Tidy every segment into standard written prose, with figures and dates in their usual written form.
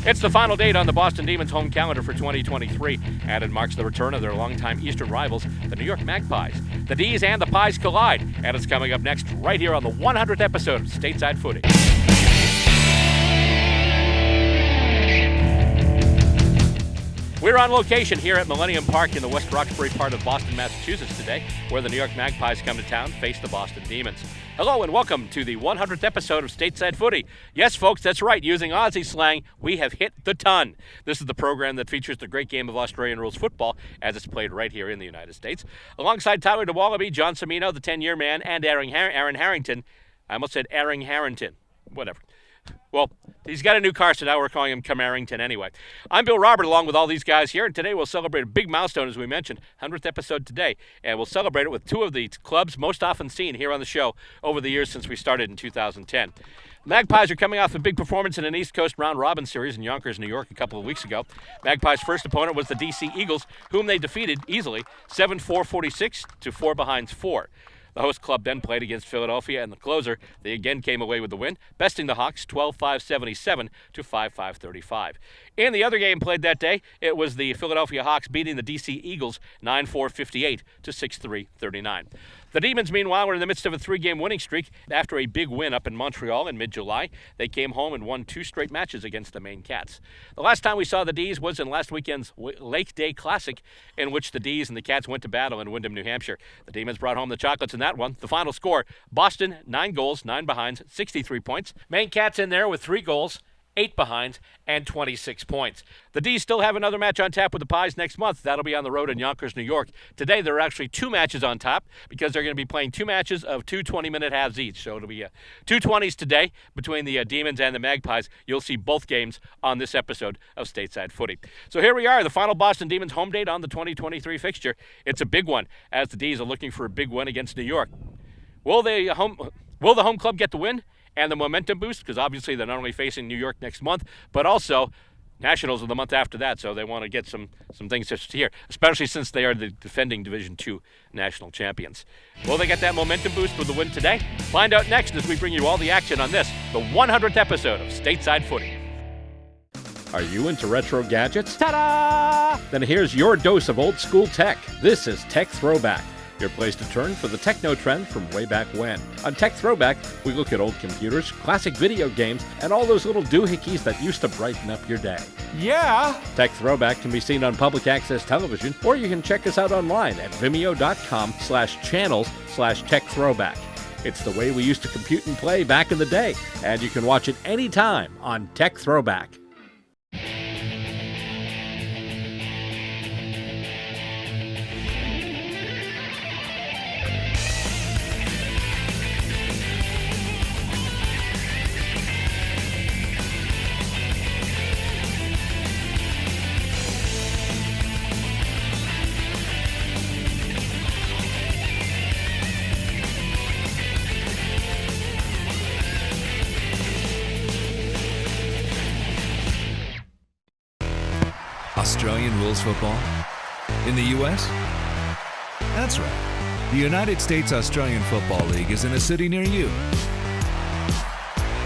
It's the final date on the Boston Demons home calendar for 2023, and it marks the return of their longtime Eastern rivals, the New York Magpies. The D's and the Pies collide, and it's coming up next right here on the 100th episode of Stateside Footy. We're on location here at Millennium Park in the West Roxbury part of Boston, Massachusetts today, where the New York Magpies come to town, face the Boston Demons. Hello and welcome to the 100th episode of Stateside Footy. Yes, folks, that's right. Using Aussie slang, we have hit the ton. This is the program that features the great game of Australian Rules Football as it's played right here in the United States. Alongside Tyler DeWallaby, John Cimino, the 10-year man, and Aaron Harrington. I almost said Aaron Harrington. Whatever. Well, he's got a new car, so now we're calling him Camarrington anyway. I'm Bill Robert, along with all these guys here, and today we'll celebrate a big milestone, as we mentioned, 100th episode today, and we'll celebrate it with two of the clubs most often seen here on the show over the years since we started in 2010. Magpies are coming off a big performance in an East Coast round-robin series in Yonkers, New York, a couple of weeks ago. Magpies' first opponent was the D.C. Eagles, whom they defeated easily, 7-4-46 to 4-4. The host club then played against Philadelphia, and the closer, they again came away with the win, besting the Hawks 12-5-77 to 5-5-35. In the other game played that day, it was the Philadelphia Hawks beating the D.C. Eagles 9-4-58 to 6-3-39. The Demons, meanwhile, were in the midst of a three-game winning streak. After a big win up in Montreal in mid-July, they came home and won two straight matches against the Maine Cats. The last time we saw the D's was in last weekend's Lake Day Classic, in which the D's and the Cats went to battle in Windham, New Hampshire. The Demons brought home the chocolates in that one. The final score, Boston, 9 goals, 9 behinds, 63 points. Maine Cats in there with 3 goals, 8 behinds, and 26 points. The D's still have another match on tap with the Pies next month. That'll be on the road in Yonkers, New York. Today, there are actually 2 matches on tap because they're going to be playing 2 matches of 2 20-minute halves each. So it'll be 2 20s today between the Demons and the Magpies. You'll see both games on this episode of Stateside Footy. So here we are, the final Boston Demons home date on the 2023 fixture. It's a big one, as the D's are looking for a big win against New York. Will the home club get the win and the momentum boost? Because obviously they're not only facing New York next month, but also Nationals are the month after that, so they want to get some things just here, especially since they are the defending Division II national champions. Will they get that momentum boost with the win today? Find out next as we bring you all the action on this, the 100th episode of Stateside Footy. Are you into retro gadgets? Ta-da! Then here's your dose of old school tech. This is Tech Throwback, your place to turn for the techno trend from way back when. On Tech Throwback, we look at old computers, classic video games, and all those little doohickeys that used to brighten up your day. Yeah! Tech Throwback can be seen on public access television, or you can check us out online at vimeo.com/channels/Tech Throwback. It's the way we used to compute and play back in the day, and you can watch it anytime on Tech Throwback. Australian Rules Football? In the U.S.? That's right. The United States Australian Football League is in a city near you.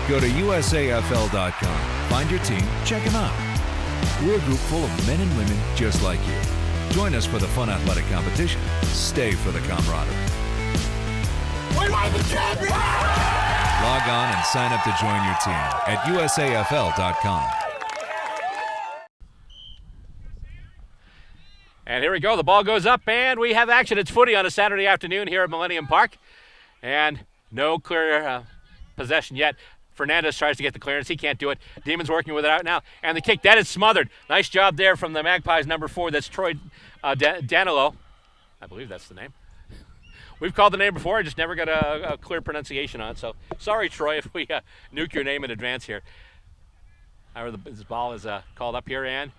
Go to USAFL.com, find your team, check them out. We're a group full of men and women just like you. Join us for the fun athletic competition. Stay for the camaraderie. We are the champions! Log on and sign up to join your team at USAFL.com. And here we go. The ball goes up, and we have action. It's footy on a Saturday afternoon here at Millennium Park. And no clear possession yet. Fernandez tries to get the clearance. He can't do it. Demons working with it out now. And the kick, that is smothered. Nice job there from the Magpies, number 4. That's Troy Danilo. I believe that's the name. We've called the name before. I just never got a clear pronunciation on it. So sorry, Troy, if we nuke your name in advance here. This ball is called up here and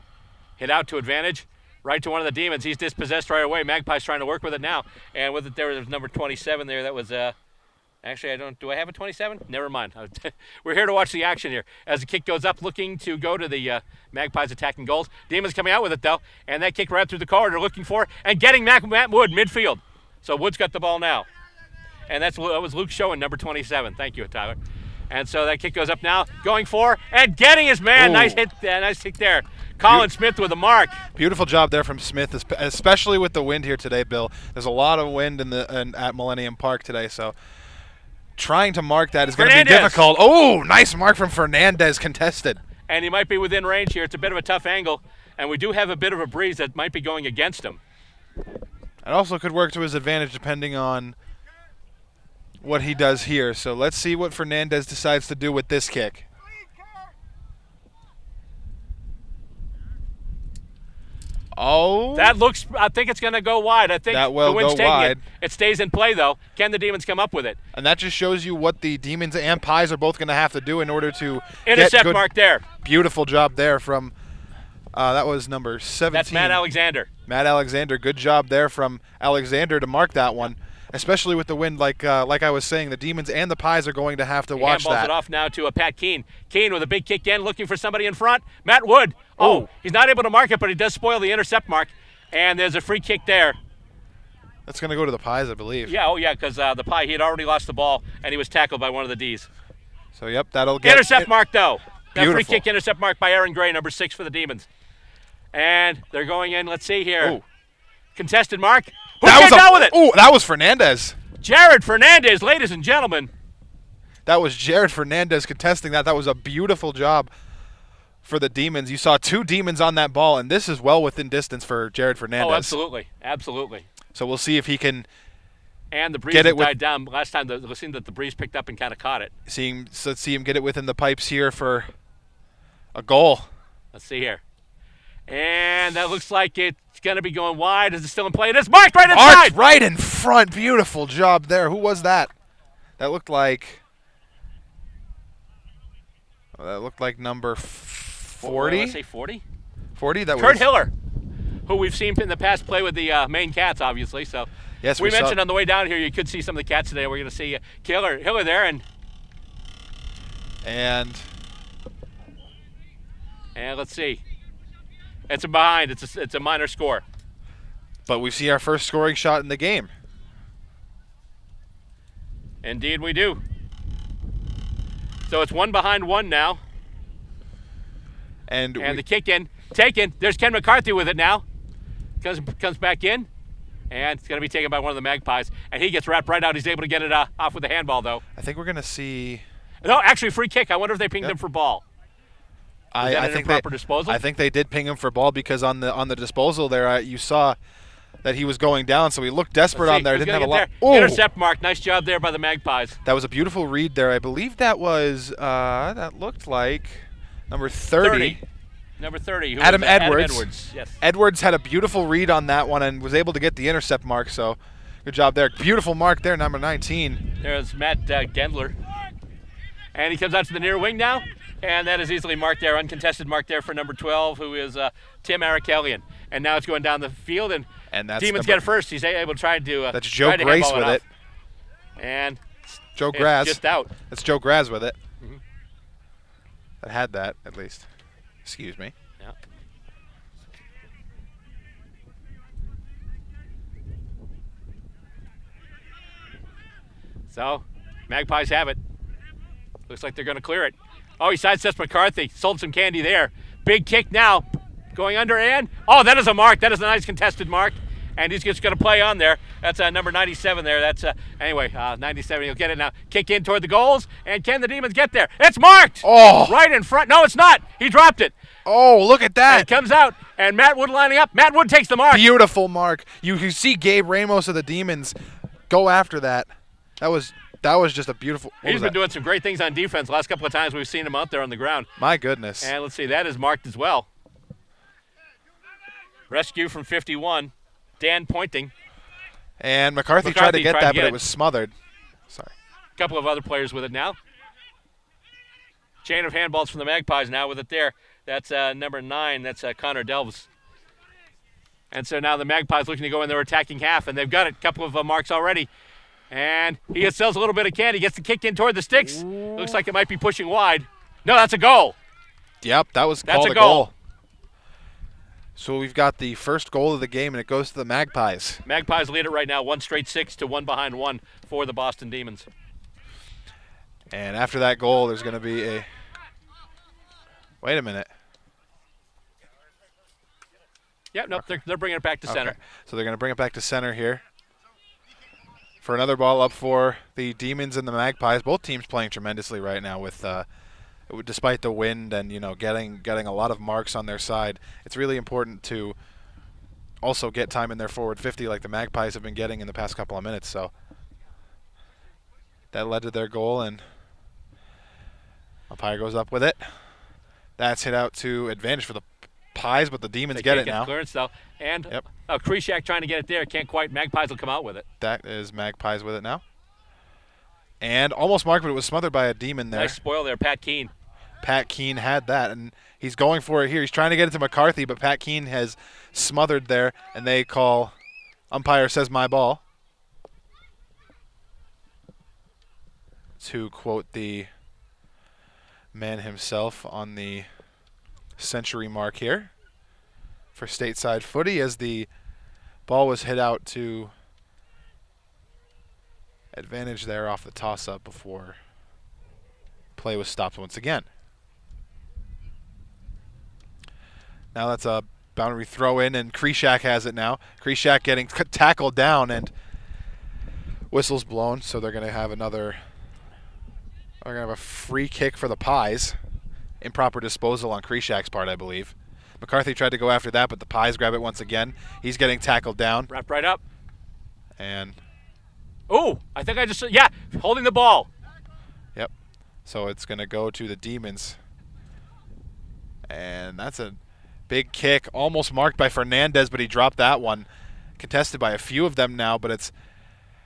hit out to advantage. Right to one of the Demons. He's dispossessed right away. Magpies trying to work with it now. And with it there was number 27 there. That was, actually, do I have a 27? Never mind. We're here to watch the action here. As the kick goes up, looking to go to the Magpies attacking goals. Demons coming out with it, though. And that kick right through the corridor looking for and getting Matt Wood midfield. So Wood's got the ball now. And that was Luke Schoen, number 27. Thank you, Tyler. And so that kick goes up now, going for and getting his man. Ooh. Nice hit there. Colin Smith with a mark. Beautiful job there from Smith, especially with the wind here today, Bill. There's a lot of wind at Millennium Park today, so trying to mark that is going to be difficult. Oh, nice mark from Fernandez, contested. And he might be within range here. It's a bit of a tough angle, and we do have a bit of a breeze that might be going against him. It also could work to his advantage depending on what he does here. So let's see what Fernandez decides to do with this kick. Oh. I think it's going to go wide. I think that will the wind's go taking wide. It stays in play, though. Can the Demons come up with it? And that just shows you what the Demons and Pies are both going to have to do in order to intercept get mark there. Beautiful job there from, that was number 17. That's Matt Alexander. Matt Alexander, good job there from Alexander to mark that one, especially with the wind. Like I was saying, the Demons and the Pies are going to have to watch that. Handballs it off now to Pat Keene. Keene with a big kick in, looking for somebody in front. Matt Wood. Oh, he's not able to mark it, but he does spoil the intercept mark. And there's a free kick there. That's going to go to the Pies, I believe. Yeah, because the Pie, he had already lost the ball, and he was tackled by one of the Ds. So, yep, that'll get intercept mark, though. Beautiful. That free kick intercept mark by Aaron Gray, number 6 for the Demons. And they're going in. Let's see here. Ooh. Contested mark. Who came down with it? Oh, that was Fernandez. Jared Fernandez, ladies and gentlemen. That was Jared Fernandez contesting that. That was a beautiful job for the Demons. You saw 2 Demons on that ball, and this is well within distance for Jared Fernandez. Oh, absolutely. Absolutely. So we'll see if he can and the breeze get it died down. Last time, it seemed that the breeze picked up and kind of caught it. Let's see him get it within the pipes here for a goal. Let's see here. And that looks like it's going to be going wide. Is it still in play? It is marked right inside. Marked right in front. Beautiful job there. Who was that? That looked like number 40. Let's say 40. 40. That Kurt was Hiller, who we've seen in the past play with the Maine Cats, obviously. So yes, we mentioned on the way down here you could see some of the Cats today. We're going to see Hiller there, and let's see. It's a behind. It's a minor score. But we see our first scoring shot in the game. Indeed, we do. So it's 1-1 now. And the kick in, taken. There's Ken McCarthy with it now. Comes back in, and it's going to be taken by one of the Magpies. And he gets wrapped right out. He's able to get it off with the handball, though. I think we're going to see. No, actually, free kick. I wonder if they pinged him for ball. I think proper disposal. I think they did ping him for ball because on the disposal there, you saw that he was going down, so he looked desperate on there. Didn't have a lot. Intercept mark. Nice job there by the Magpies. That was a beautiful read there. I believe that was that looked like number 30. Number 30. Adam Edwards. Yes. Edwards had a beautiful read on that one and was able to get the intercept mark. So good job there. Beautiful mark there, number 19. There's Matt Gendler, and he comes out to the near wing now. And that is easily marked there, uncontested mark there for number 12, who is Tim Arakelian. And now it's going down the field, and that's Demons get it first. He's able to try to that's Joe Grace with it. And Joe Graz. Just out. That's Joe Graz with it. Mm-hmm. That had that, at least. Excuse me. Yeah. So, Magpies have it. Looks like they're going to clear it. Oh, he sidesteps McCarthy. Sold some candy there. Big kick now. Going under and... Oh, that is a mark. That is a nice contested mark. And he's just going to play on there. That's number 97 there. That's, anyway, 97. He'll get it now. Kick in toward the goals. And can the Demons get there? It's marked! Oh! Right in front. No, it's not. He dropped it. Oh, look at that. And it comes out. And Matt Wood lining up. Matt Wood takes the mark. Beautiful mark. You see Gabe Ramos of the Demons go after that. That was just a beautiful... He's been doing some great things on defense. The last couple of times we've seen him out there on the ground. My goodness. And let's see, that is marked as well. Rescue from 51. Dan pointing. And McCarthy tried to get that, but it was smothered. Sorry. A couple of other players with it now. Chain of handballs from the Magpies now with it there. That's number 9. That's Connor Delves. And so now the Magpies looking to go in their attacking half, and they've got it. A couple of marks already. And he sells a little bit of candy. Gets the kick in toward the sticks. Ooh. Looks like it might be pushing wide. No, that's a goal. Yep, that was called a goal. So we've got the first goal of the game, and it goes to the Magpies. Magpies lead it right now, 1 straight 6 to 1 behind 1 for the Boston Demons. And after that goal, there's going to be a... Wait a minute. Yeah, no, they're bringing it back to center. So they're going to bring it back to center here for another ball up for the Demons and the Magpies. Both teams playing tremendously right now with, despite the wind and getting a lot of marks on their side. It's really important to also get time in their forward 50 like the Magpies have been getting in the past couple of minutes. So that led to their goal, and umpire goes up with it. That's hit out to advantage for the Pies, but the Demons get it now. Clearance though, and Krishak trying to get it there. Can't quite. Magpies will come out with it. That is Magpies with it now. And almost marked, but it was smothered by a Demon there. Nice spoil there, Pat Keene. Pat Keene had that, and he's going for it here. He's trying to get it to McCarthy, but Pat Keene has smothered there, and they call, umpire says my ball. To quote the man himself on the century mark here for Stateside Footy, as the ball was hit out to advantage there off the toss-up before play was stopped once again. Now that's a boundary throw in, and Krishak has it now. Krishak getting tackled down, and whistle's blown, so they're going to have another... They're going to have a free kick for the Pies. Improper disposal on Krishak's part, I believe. McCarthy tried to go after that, but the Pies grab it once again. He's getting tackled down. Wrapped right up. And... Oh, I think I just... Yeah, holding the ball. Yep. So it's going to go to the Demons. And that's a big kick. Almost marked by Fernandez, but he dropped that one. Contested by a few of them now, but it's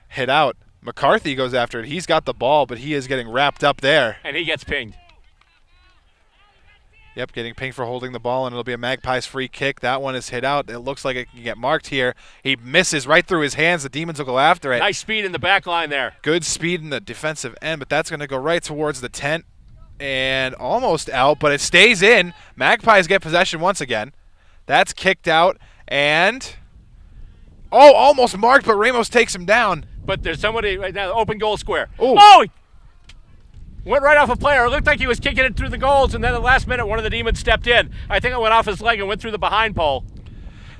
hit out. McCarthy goes after it. He's got the ball, but he is getting wrapped up there. And he gets pinged. Yep, getting pinged for holding the ball, and it'll be a Magpies free kick. That one is hit out. It looks like it can get marked here. He misses right through his hands. The Demons will go after it. Nice speed in the back line there. Good speed in the defensive end, but that's going to go right towards the tent and almost out, but it stays in. Magpies get possession once again. That's kicked out, and... Oh, almost marked, but Ramos takes him down. But there's somebody right now, open goal square. Ooh. Oh! Went right off a player. It looked like he was kicking it through the goals, and then at the last minute, one of the Demons stepped in. I think it went off his leg and went through the behind pole.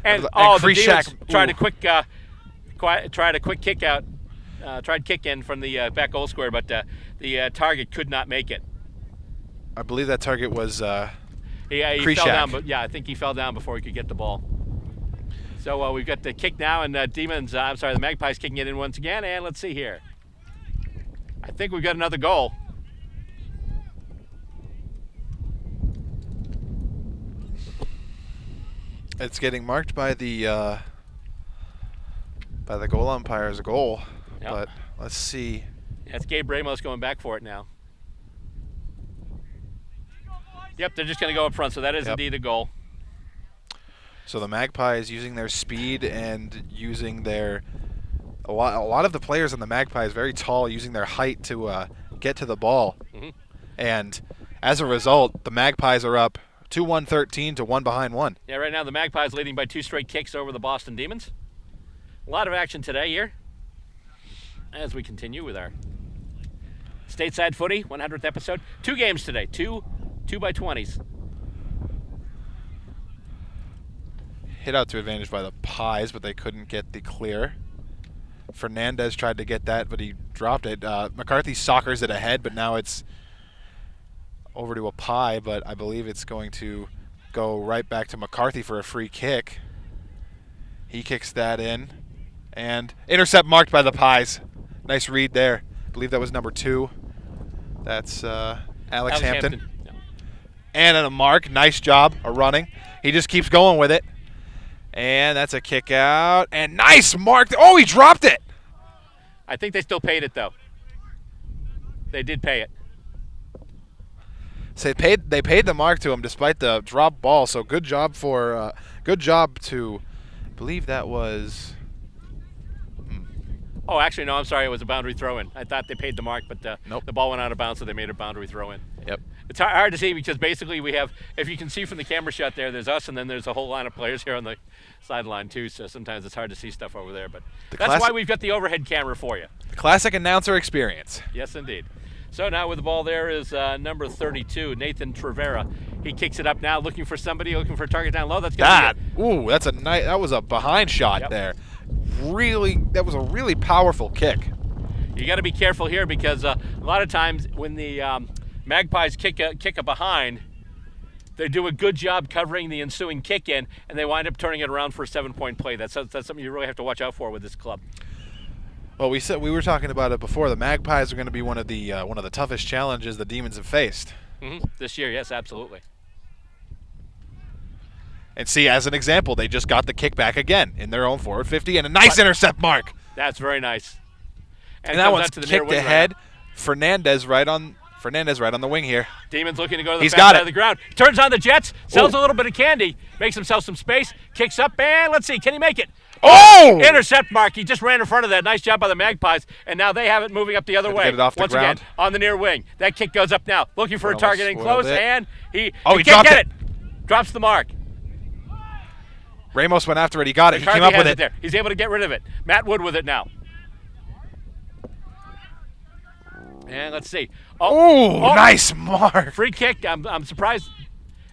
And the Demons tried a quick kick out. Tried kick in from the back goal square, but the target could not make it. I believe that target was he fell down, but I think he fell down before he could get the ball. So we've got the kick now, and the Magpies kicking it in once again, and let's see here. I think we've got another goal. It's getting marked by the goal umpire as a goal, but let's see. Yeah, it's Gabe Ramos going back for it now. Yep, they're just going to go up front, so that is indeed a goal. So the Magpies using their speed and using their a lot of the players on the Magpies very tall, using their height to get to the ball. Mm-hmm. And as a result, the Magpies are up 2-1 13 to 1 behind 1. Yeah, right now the Magpies leading by 2 straight kicks over the Boston Demons. A lot of action today here as we continue with our Stateside Footy 100th episode. 2 games today, 2 by 20s. Hit out to advantage by the Pies, but they couldn't get the clear. Fernandez tried to get that, but he dropped it. McCarthy soccers it ahead, but now it's over to a Pie, but I believe it's going to go right back to McCarthy for a free kick. He kicks that in, and intercept marked by the Pies. Nice read there. I believe that was number 2. That's Alex Hampton. Yeah. And a mark. Nice job, a running. He just keeps going with it. And that's a kick out. And nice mark. Oh, he dropped it. I think they still paid it, though. They did pay it. So they paid the mark to him despite the drop ball. So good job to, I believe that was. Oh, actually, no, I'm sorry. It was a boundary throw-in. I thought they paid the mark, but nope. The ball went out of bounds, so they made a boundary throw-in. Yep. It's hard to see because basically we have, if you can see from the camera shot there's us, and then there's a whole line of players here on the sideline too, so sometimes it's hard to see stuff over there. But that's why we've got the overhead camera for you. The classic announcer experience. Yes, indeed. So now with the ball there is number 32, Nathan Trevera. He kicks it up now, looking for somebody, looking for a target down low. That's that. Ooh, that's a nice. That was a behind shot there. That was a really powerful kick. You got to be careful here because a lot of times when the Magpies kick a behind, they do a good job covering the ensuing kick in, and they wind up turning it around for a 7-point play. That's something you really have to watch out for with this club. Well, we were talking about it before. The Magpies are going to be one of the toughest challenges the Demons have faced this year. Yes, absolutely. And see, as an example, they just got the kickback again in their own forward 50 and a nice intercept mark. That's very nice. And that one's kicked ahead. Right, Fernandez right on the wing here. Demons looking to go to the back side of the ground. Turns on the Jets, sells a little bit of candy, makes himself some space, kicks up, and let's see, can he make it? Oh! Intercept mark. He just ran in front of that. Nice job by the Magpies, and now they have it moving up the other way. Get it off the once ground. Again, on the near wing. That kick goes up now, looking for a target in close, and he can't get it. Drops the mark. Ramos went after it. He got it. McCarthy he came up with it. There. He's able to get rid of it. Matt Wood with it now. And let's see. Oh, nice mark. Free kick. I'm surprised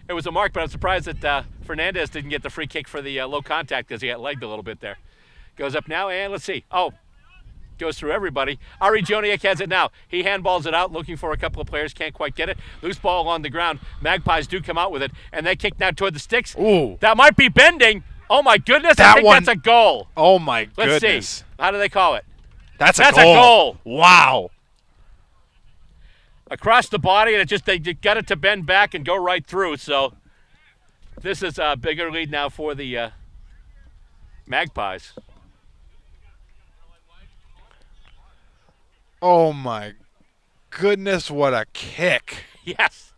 it was a mark, but I'm surprised that Fernandez didn't get the free kick for the low contact because he got legged a little bit there. Goes up now, and let's see. Goes through everybody. Ari Joniak has it now. He handballs it out, looking for a couple of players. Can't quite get it. Loose ball on the ground. Magpies do come out with it, and they kick now toward the sticks. Ooh. That might be bending. Oh, my goodness. I think that's a goal. Oh, my goodness. Let's see. How do they call it? That's a goal. Wow. Across the body, and they got it to bend back and go right through. So this is a bigger lead now for the Magpies. Oh, my goodness, what a kick. Yes.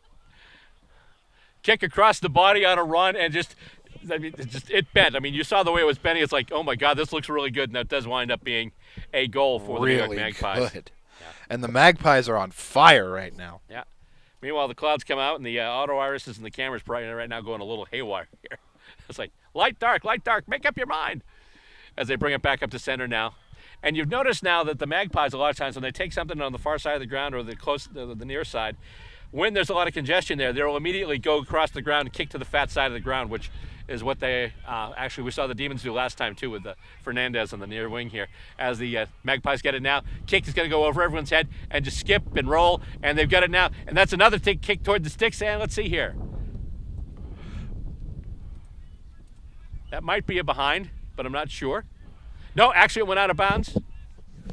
Kick across the body on a run, and it bent. I mean, you saw the way it was bending. It's like, oh, my God, this looks really good, and that does wind up being a goal for the New York Magpies. Good. Yeah. And the Magpies are on fire right now. Yeah. Meanwhile, the clouds come out, and the auto irises and the cameras right now going a little haywire here. It's like, light, dark, make up your mind. As they bring it back up to center now. And you've noticed now that the Magpies, a lot of times, when they take something on the far side of the ground or the near side, when there's a lot of congestion there, they'll immediately go across the ground and kick to the fat side of the ground, which is what they we saw the Demons do last time too with Fernandez on the near wing here. As the Magpies get it now, kick is going to go over everyone's head and just skip and roll, and they've got it now. And that's another kick toward the sticks, and let's see here. That might be a behind, but I'm not sure. No, actually it went out of bounds.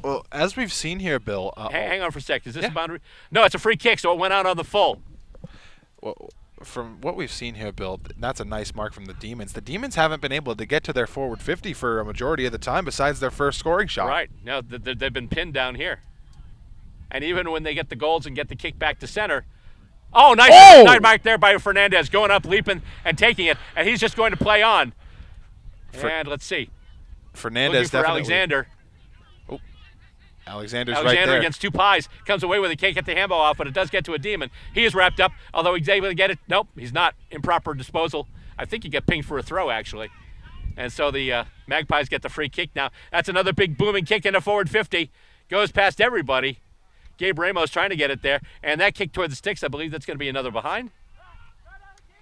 Well, as we've seen here, Bill. Hang on for a sec. Is this a boundary? No, it's a free kick, so it went out on the full. Well, from what we've seen here, Bill, that's a nice mark from the Demons. The Demons haven't been able to get to their forward 50 for a majority of the time besides their first scoring shot. Right. No, they've been pinned down here. And even when they get the goals and get the kick back to center. Oh, nice mark there by Fernandez, going up, leaping, and taking it. And he's just going to play on. And let's see. Fernandez looking for Alexander. Alexander right there. Against two pies. Comes away with it. Can't get the handball off, but it does get to a Demon. He is wrapped up, although he's able to get it. Nope, he's not. Improper disposal. I think he got pinged for a throw, actually. And so the Magpies get the free kick now. That's another big booming kick into forward 50. Goes past everybody. Gabe Ramos trying to get it there. And that kick toward the sticks, I believe that's going to be another behind.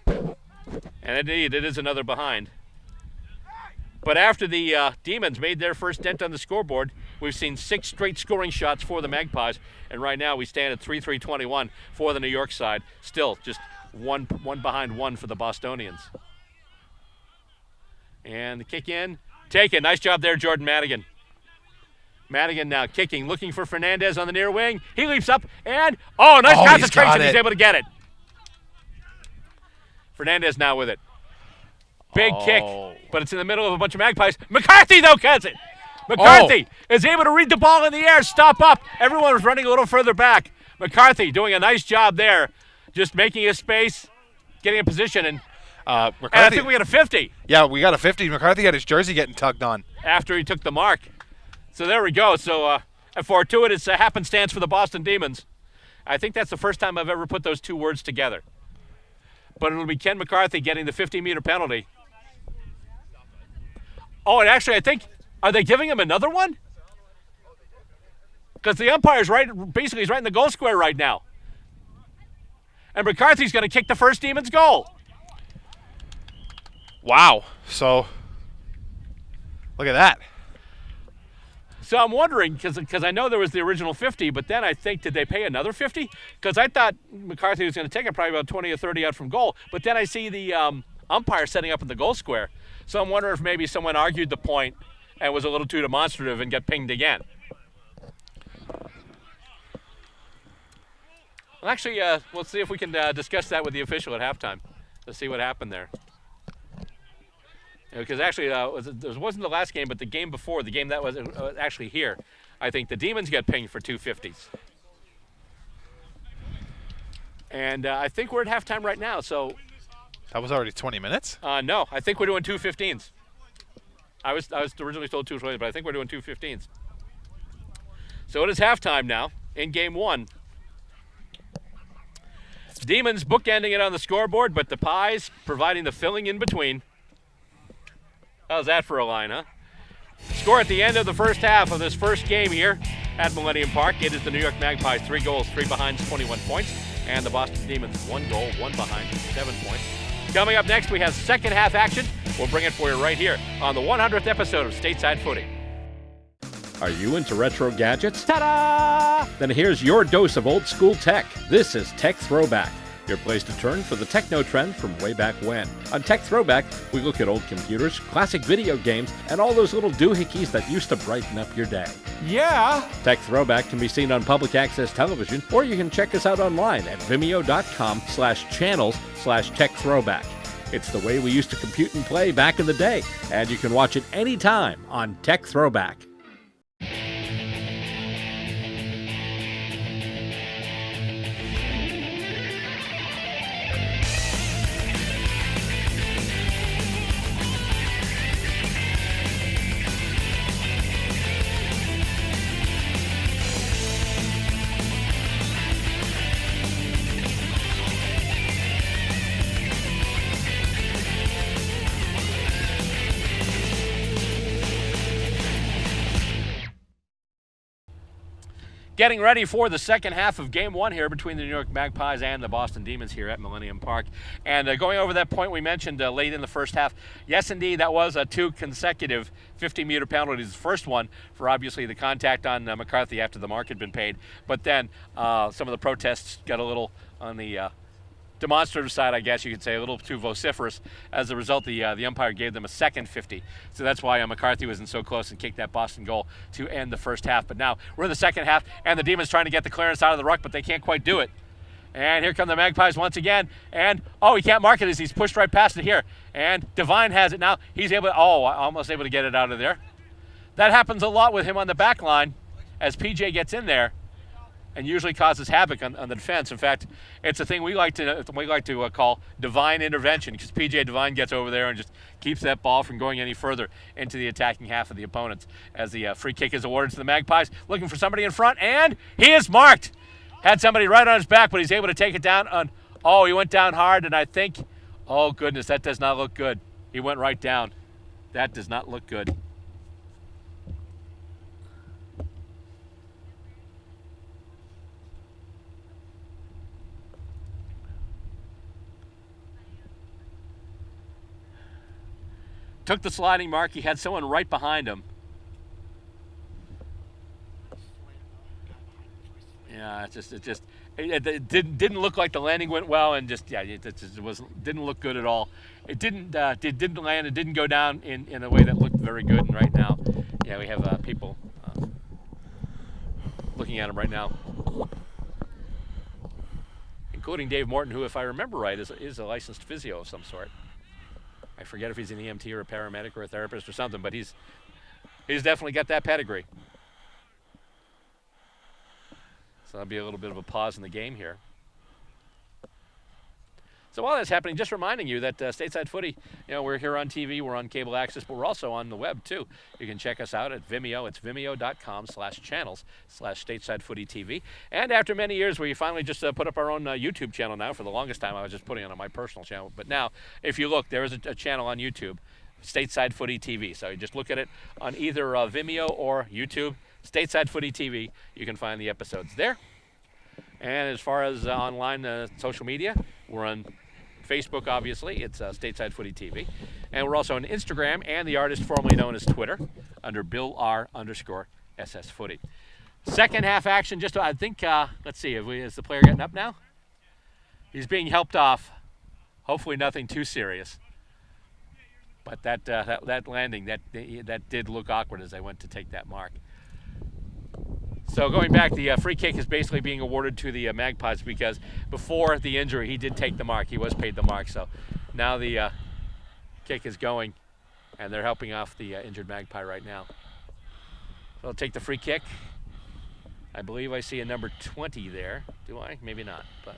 And indeed, it is another behind. But after the Demons made their first dent on the scoreboard, we've seen 6 straight scoring shots for the Magpies, and right now we stand at 3-3-21 for the New York side. Still just one behind one for the Bostonians. And the kick in, taken. Nice job there, Jordan Madigan. Madigan now kicking, looking for Fernandez on the near wing. He leaps up, and nice concentration. He's able to get it. Fernandez now with it. Big kick, but it's in the middle of a bunch of Magpies. McCarthy, though, gets it. McCarthy is able to read the ball in the air, stop up. Everyone was running a little further back. McCarthy doing a nice job there, just making his space, getting a position, and I think we got a 50. Yeah, we got a 50. McCarthy had his jersey getting tugged on. After he took the mark. So there we go. So a fortuitous happenstance for the Boston Demons. I think that's the first time I've ever put those two words together. But it'll be Ken McCarthy getting the 50-meter penalty. Oh, and actually, I think, are they giving him another one? because the umpire's basically he's right in the goal square right now. And McCarthy's going to kick the first Demons goal. Wow. So, look at that. So I'm wondering, because I know there was the original 50, but then I think, did they pay another 50? Because I thought McCarthy was going to take it probably about 20 or 30 out from goal. But then I see the umpire setting up in the goal square. So I'm wondering if maybe someone argued the point and was a little too demonstrative and got pinged again. Well, actually, we'll see if we can discuss that with the official at halftime. Let's see what happened there. Because actually, it wasn't the last game, but the game before, the game that was actually here, I think the Demons got pinged for 250s. And I think we're at halftime right now, so... That was already 20 minutes? No, I think we're doing 2:15s. I was originally told 2:20, but I think we're doing 2:15s. So it is halftime now in Game 1. Demons bookending it on the scoreboard, but the Pies providing the filling in between. How's that for a line, huh? Score at the end of the first half of this first game here at Millennium Park. It is the New York Magpies 3 goals, 3 behinds, 21 points. And the Boston Demons 1 goal, 1 behind, 7 points. Coming up next, we have second half action. We'll bring it for you right here on the 100th episode of Stateside Footy. Are you into retro gadgets? Ta-da! Then here's your dose of old school tech. This is Tech Throwback, your place to turn for the techno trend from way back when. On Tech Throwback, we look at old computers, classic video games, and all those little doohickeys that used to brighten up your day. Yeah! Tech Throwback can be seen on public access television, or you can check us out online at vimeo.com/channels/Tech Throwback. It's the way we used to compute and play back in the day, and you can watch it anytime on Tech Throwback. Getting ready for the second half of Game 1 here between the New York Magpies and the Boston Demons here at Millennium Park. And going over that point we mentioned late in the first half, yes, indeed, that was 2 consecutive 50-meter penalties. The first one for obviously the contact on McCarthy after the mark had been paid. But then some of the protests got a little on the demonstrative side, I guess you could say, a little too vociferous. As a result, the umpire gave them a second 50. So that's why McCarthy wasn't so close and kicked that Boston goal to end the first half. But now we're in the second half, and the Demons trying to get the clearance out of the ruck, but they can't quite do it. And here come the Magpies once again. And, he can't mark it as he's pushed right past it here. And Devine has it now. He's able to, almost able to get it out of there. That happens a lot with him on the back line as PJ gets in there and usually causes havoc on the defense. In fact, it's a thing we like to call divine intervention, because PJ Devine gets over there and just keeps that ball from going any further into the attacking half of the opponents as the free kick is awarded to the Magpies, looking for somebody in front, and he is marked. Had somebody right on his back, but he's able to take it down on, he went down hard, and I think, oh goodness, that does not look good. He went right down. That does not look good. Took the sliding mark. He had someone right behind him. Yeah, it didn't look like the landing went well, and didn't look good at all. It didn't land. It didn't go down in a way that looked very good. And right now, we have people looking at him right now, including Dave Morton, who, if I remember right, is a licensed physio of some sort. I forget if he's an EMT or a paramedic or a therapist or something, but he's definitely got that pedigree. So that'll be a little bit of a pause in the game here. So while that's happening, just reminding you that Stateside Footy, we're here on TV, we're on cable access, but we're also on the web too. You can check us out at Vimeo. It's vimeo.com/channels/Stateside Footy TV. And after many years, we finally just put up our own YouTube channel now. For the longest time, I was just putting it on my personal channel. But now, if you look, there is a channel on YouTube, Stateside Footy TV. So you just look at it on either Vimeo or YouTube. Stateside Footy TV. You can find the episodes there. And as far as online social media, we're on Facebook, obviously. It's Stateside Footy TV. And we're also on Instagram and the artist formerly known as Twitter under BillR_SS Footy. Second half action, just I think, let's see, is the player getting up now? He's being helped off. Hopefully nothing too serious. But that landing, that did look awkward as I went to take that mark. So going back, the free kick is basically being awarded to the Magpies because before the injury, he did take the mark. He was paid the mark. So now the kick is going, and they're helping off the injured Magpie right now. So I'll take the free kick. I believe I see a number 20 there. Do I? Maybe not, but...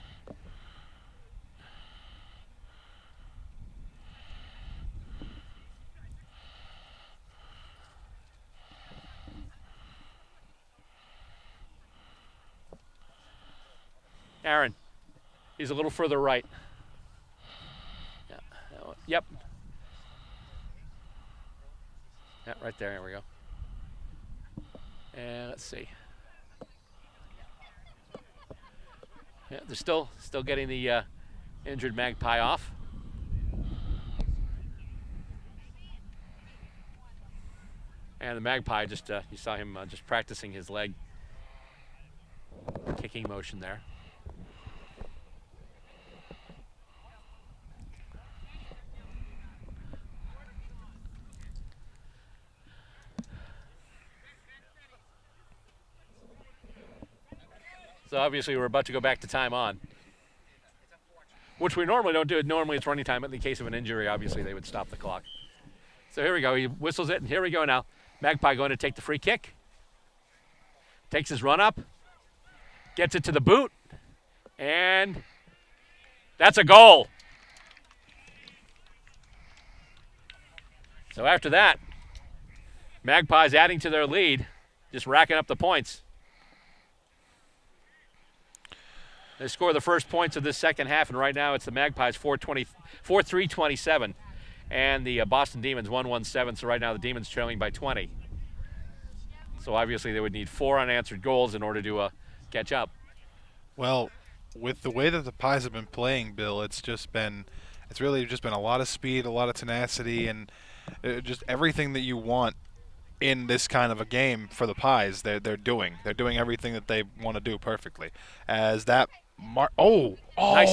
Aaron, he's a little further right. Yeah. Yep. Yeah, right there. There we go. And let's see. Yeah, they're still getting the injured Magpie off. And the Magpie just you saw him just practicing his leg kicking motion there. So obviously we're about to go back to time on, which we normally don't do. Normally it's running time. In the case of an injury, obviously they would stop the clock. So here we go. He whistles it, and here we go now. Magpie going to take the free kick. Takes his run up. Gets it to the boot. And that's a goal. So after that, Magpies adding to their lead, just racking up the points. They score the first points of this second half, and right now it's the Magpies 4-3-27, and the Boston Demons 1-1-7. So right now the Demons trailing by 20. So obviously they would need 4 unanswered goals in order to catch up. Well, with the way that the Pies have been playing, Bill, it's really just been a lot of speed, a lot of tenacity, and just everything that you want in this kind of a game for the Pies. They're doing everything that they want to do perfectly. As that nice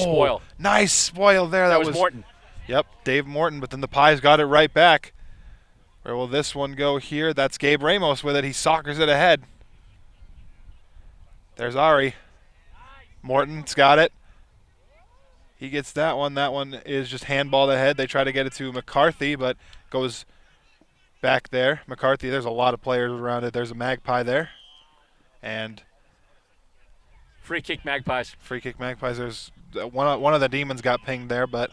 spoil. Nice spoil there. That was Morton. Yep, Dave Morton, but then the Pies got it right back. Where will this one go here? That's Gabe Ramos with it. He soccers it ahead. There's Ari. Morton's got it. He gets that one. That one is just handballed ahead. They try to get it to McCarthy, but goes back there. McCarthy, there's a lot of players around it. There's a Magpie there. And free kick Magpies. Free kick Magpies. There's one of the Demons got pinged there, but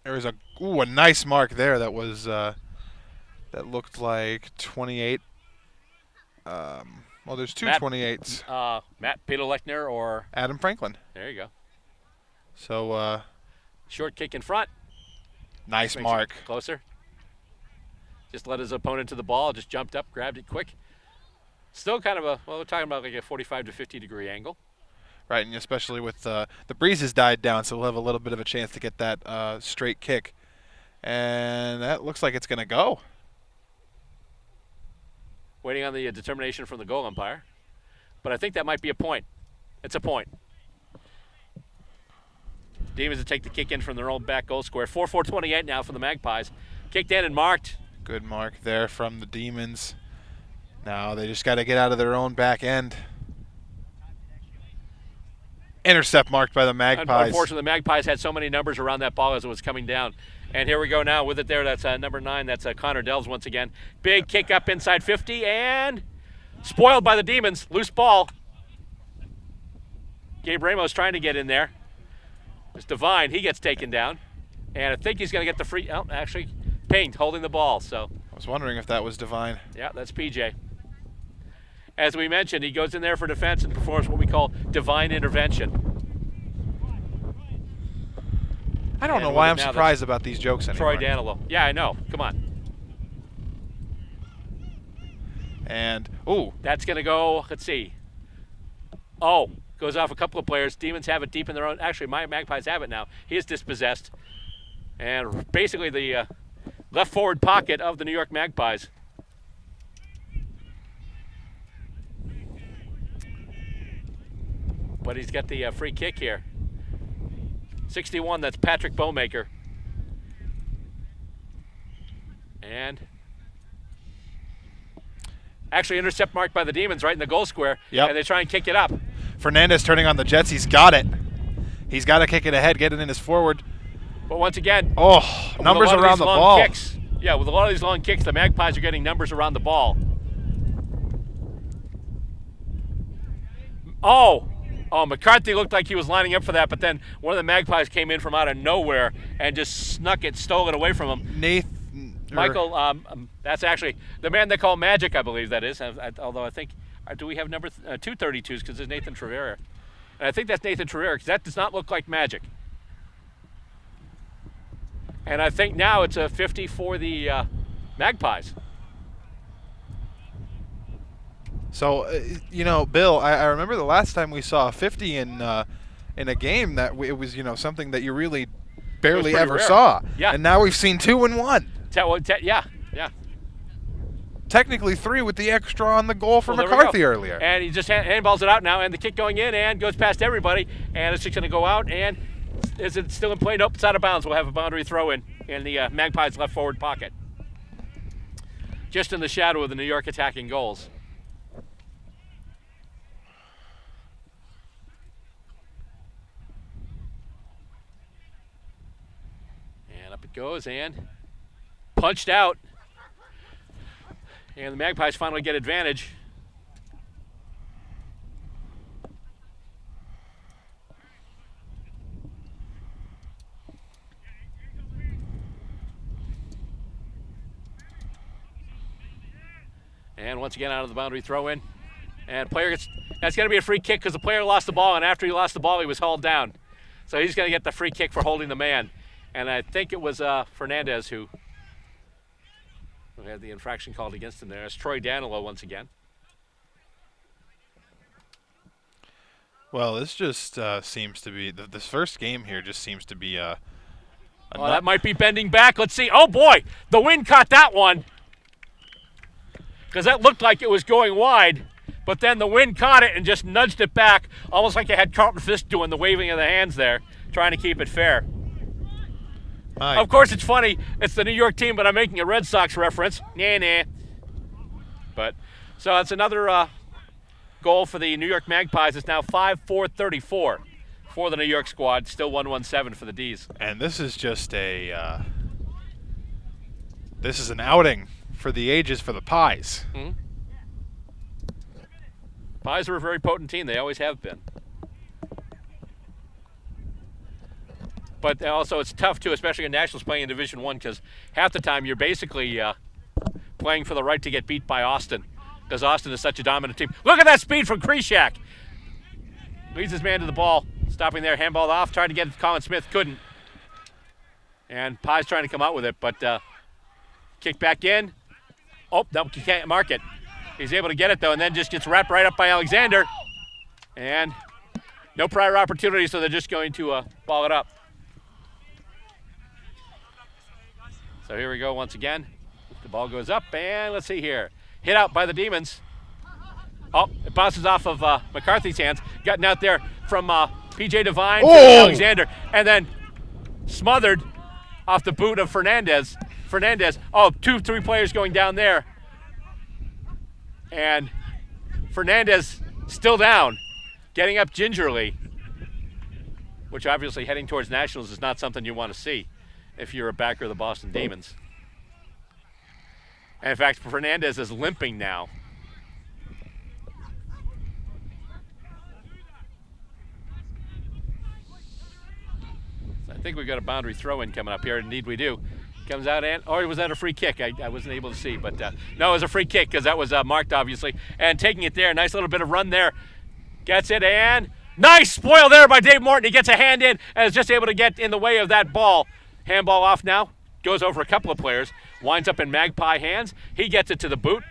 there was a nice mark there that was that looked like 28. Well, there's two 28s. Matt Peter-Lechner or Adam Franklin. There you go. So short kick in front. Nice mark. Closer. Just led his opponent to the ball. Just jumped up, grabbed it quick. Still kind of we're talking about like a 45 to 50 degree angle. Right, and especially with the breeze has died down, so we'll have a little bit of a chance to get that straight kick. And that looks like it's going to go. Waiting on the determination from the goal umpire. But I think that might be a point. It's a point. Demons to take the kick in from their own back goal square. 4-4-28 now for the Magpies. Kicked in and marked. Good mark there from the Demons. Now they just got to get out of their own back end. Intercept marked by the Magpies. Unfortunately, the Magpies had so many numbers around that ball as it was coming down. And here we go now with it there. That's number 9. That's Connor Delves once again. Big kick up inside 50 and spoiled by the Demons. Loose ball. Gabe Ramos trying to get in there. It's Devine. He gets taken down. And I think he's going to get the free. Oh, actually, Payne holding the ball. So I was wondering if that was Devine. Yeah, that's PJ. As we mentioned, he goes in there for defense and performs what we call divine intervention. I don't know why I'm surprised about these jokes anymore. Troy Danilo. Yeah, I know. Come on. And, ooh. That's going to go, let's see. Oh, goes off a couple of players. Demons have it deep in their own. Actually, my Magpies have it now. He is dispossessed. And basically the left forward pocket of the New York Magpies. But he's got the free kick here. 61, that's Patrick Bowmaker. And actually intercept marked by the Demons right in the goal square. Yep. And they try and kick it up. Fernandez turning on the Jets. He's got it. He's got to kick it ahead, get it in his forward. But once again, numbers around the ball. Kicks, yeah, with a lot of these long kicks, the Magpies are getting numbers around the ball. Oh, McCarthy looked like he was lining up for that, but then one of the Magpies came in from out of nowhere and just snuck it, stole it away from him. Michael, that's actually the man they call Magic, I believe that is. Although I think, do we have number 232s because it's Nathan Trevera. And I think that's Nathan Trevera because that does not look like Magic. And I think now it's a 50 for the Magpies. So, Bill, I remember the last time we saw a 50 in a game that it was, something that you really barely ever saw. Yeah. And now we've seen 2 and 1. Yeah. Technically 3 with the extra on the goal for Well, McCarthy earlier. And he just handballs it out now, and the kick going in and goes past everybody, and it's just going to go out. And is it still in play? Nope, it's out of bounds. We'll have a boundary throw in the Magpies' left forward pocket, just in the shadow of the New York attacking goals. And up it goes, and punched out. And the Magpies finally get advantage. And once again out of the boundary throw in. And player gets, that's going to be a free kick because the player lost the ball, and after he lost the ball he was hauled down. So he's going to get the free kick for holding the man. And I think it was Fernandez who had the infraction called against him there. It's Troy Danilo once again. Well, this just seems to be, this first game here just seems to be that might be bending back. Let's see. Oh, boy. The wind caught that one. Because that looked like it was going wide. But then the wind caught it and just nudged it back, almost like it had Carlton Fisk doing the waving of the hands there, trying to keep it fair. Of course, it's funny. It's the New York team, but I'm making a Red Sox reference. Nah. But so it's another goal for the New York Magpies. It's now 5-4-34 for the New York squad. Still 1-1-7 for the D's. And this is just this is an outing for the ages for the Pies. Mm-hmm. Pies are a very potent team. They always have been. But also it's tough, too, especially in Nationals playing in Division I, because half the time you're basically playing for the right to get beat by Austin, because Austin is such a dominant team. Look at that speed from Krishak. Leads his man to the ball. Stopping there, handball off, trying to get it to Colin Smith. Couldn't. And Pies trying to come out with it, but kick back in. Oh, no, he can't mark it. He's able to get it, though, and then just gets wrapped right up by Alexander. And no prior opportunity, so they're just going to ball it up. So here we go once again. The ball goes up, and let's see here. Hit out by the Demons. Oh, it bounces off of McCarthy's hands. Gotten out there from P.J. Devine to Alexander, and then smothered off the boot of Fernandez. Oh, 2-3 players going down there. And Fernandez still down, getting up gingerly, which obviously heading towards Nationals is not something you want to see if you're a backer of the Boston Demons. And in fact, Fernandez is limping now. So I think we've got a boundary throw-in coming up here. Indeed we do. Comes out and, or was that a free kick? I wasn't able to see, but no, it was a free kick because that was marked, obviously. And taking it there, nice little bit of run there. Gets it, and nice spoil there by Dave Morton. He gets a hand in and is just able to get in the way of that ball. Handball off now, goes over a couple of players, winds up in Magpie hands. He gets it to the boot.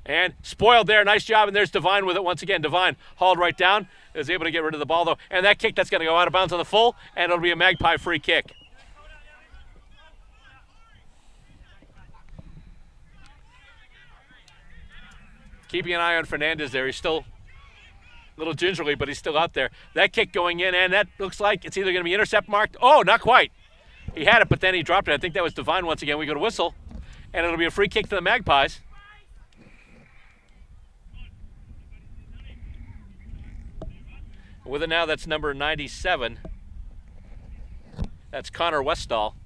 And spoiled there. Nice job. And there's Devine with it once again. Devine hauled right down. Is able to get rid of the ball, though. And that kick, that's going to go out of bounds on the full. And it'll be a Magpie free kick. Keeping an eye on Fernandez there. He's still a little gingerly, but he's still out there. That kick going in, and that looks like it's either going to be intercept marked. Oh, not quite. He had it, but then he dropped it. I think that was Devine once again. We go to whistle. And it'll be a free kick to the Magpies. With it now, that's number 97. That's Connor Westall.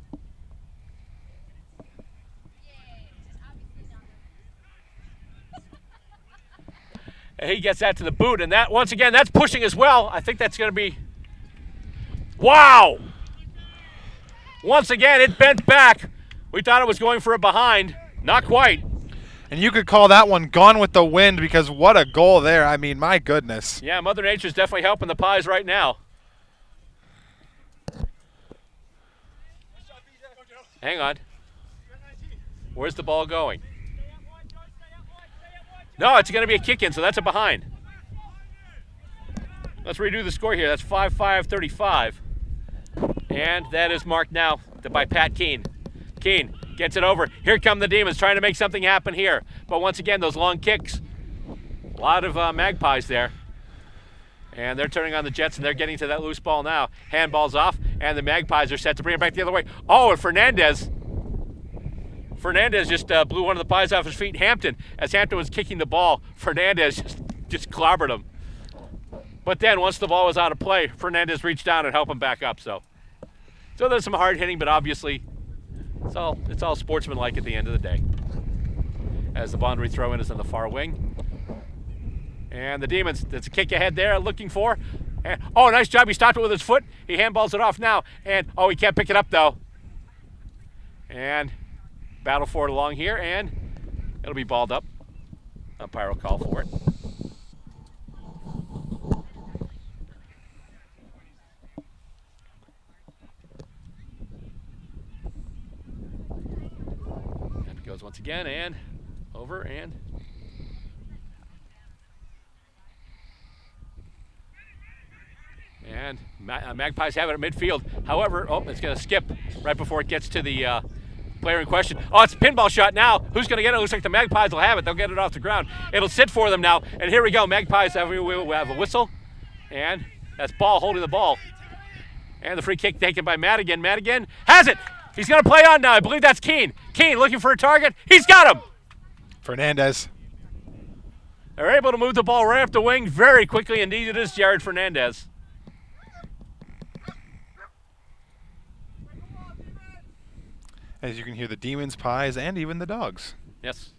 And he gets that to the boot, and that, once again, that's pushing as well. I think that's going to be... Wow! Once again, it bent back. We thought it was going for a behind. Not quite. And you could call that one Gone with the Wind, because what a goal there. I mean, my goodness. Yeah, Mother Nature's definitely helping the Pies right now. Hang on. Where's the ball going? No, it's going to be a kick-in, so that's a behind. Let's redo the score here. That's 5-5-35. And that is marked now by Pat Keene. Keene gets it over. Here come the Demons trying to make something happen here. But once again, those long kicks. A lot of Magpies there. And they're turning on the Jets, and they're getting to that loose ball now. Handball's off, and the Magpies are set to bring it back the other way. Oh, and Fernandez just blew one of the Pies off his feet. Hampton, as Hampton was kicking the ball, Fernandez just clobbered him. But then once the ball was out of play, Fernandez reached down and helped him back up. So there's some hard hitting, but obviously it's all sportsmanlike at the end of the day. As the boundary throw-in is on the far wing. And the Demons, that's a kick ahead there, looking for. And, oh, nice job. He stopped it with his foot. He handballs it off now. And, oh, he can't pick it up, though. And battle for it along here, and it'll be balled up. Umpire will call for it. And it goes once again, and over, and Magpies have it at midfield. However, it's going to skip right before it gets to the player in question. Oh, it's a pinball shot now. Who's going to get it? Looks like the Magpies will have it. They'll get it off the ground. It'll sit for them now. And here we go. Magpies have a whistle. And that's Ball holding the ball. And the free kick taken by Madigan. Madigan has it. He's going to play on now. I believe that's Keene. Keene looking for a target. He's got him. Fernandez. They're able to move the ball right up the wing very quickly. Indeed, it is Jared Fernandez. As you can hear the Demons, Pies, and even the Dogs. Yes.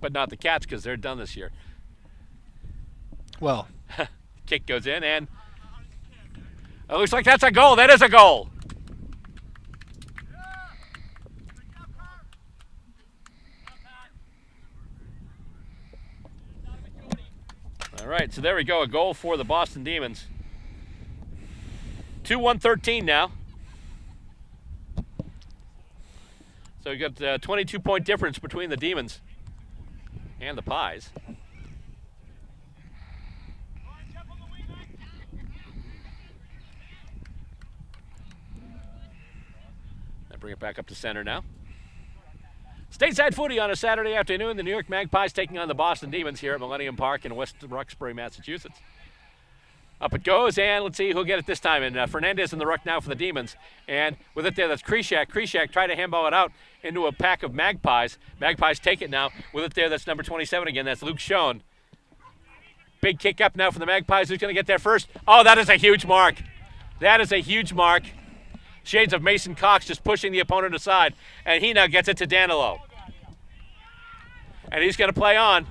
But not the Cats, because they're done this year. Well. Kick goes in, and it looks like that's a goal. That is a goal. All right, so there we go. A goal for the Boston Demons. 2-1-13 now. So we got a 22-point difference between the Demons and the Pies. I bring it back up to center now. Stateside Footy on a Saturday afternoon. The New York Magpies taking on the Boston Demons here at Millennium Park in West Roxbury, Massachusetts. Up it goes, and let's see who'll get it this time. And Fernandez in the ruck now for the Demons. And with it there, that's Krishak. Krishak tried to handball it out into a pack of Magpies. Magpies take it now. With it there, that's number 27 again. That's Luke Schoen. Big kick up now for the Magpies. Who's going to get there first? Oh, that is a huge mark. That is a huge mark. Shades of Mason Cox just pushing the opponent aside. And he now gets it to Danilo. And he's going to play on.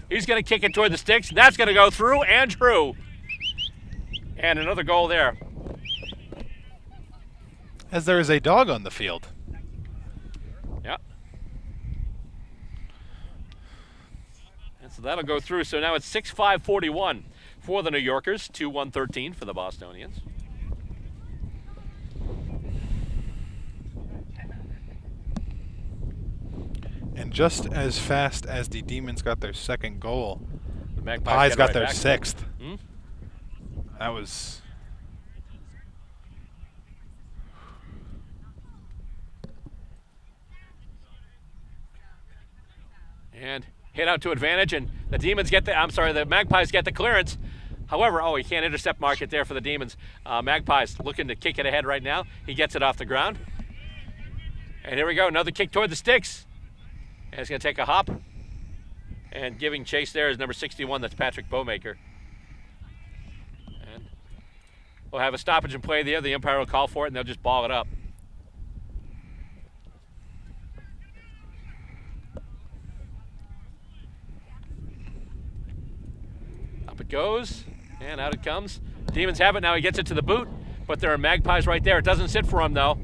He's going to kick it toward the sticks. And that's going to go through and true. And another goal there. As there is a dog on the field. Yeah. And so that'll go through. So now it's 6-5-41 for the New Yorkers. 2-1-13 for the Bostonians. And just as fast as the Demons got their second goal, The Pies got right their back. sixth. Hmm? That was... And hit out to advantage, and the Demons get the Magpies get the clearance. However, he can't intercept mark it there for the Demons. Magpies looking to kick it ahead right now. He gets it off the ground. And here we go, another kick toward the sticks. And it's going to take a hop. And giving chase there is number 61, that's Patrick Bowmaker. And we'll have a stoppage and play there. The umpire will call for it, and they'll just ball it up. Up it goes, and out it comes. Demons have it now. He gets it to the boot, but there are Magpies right there. It doesn't sit for him, though,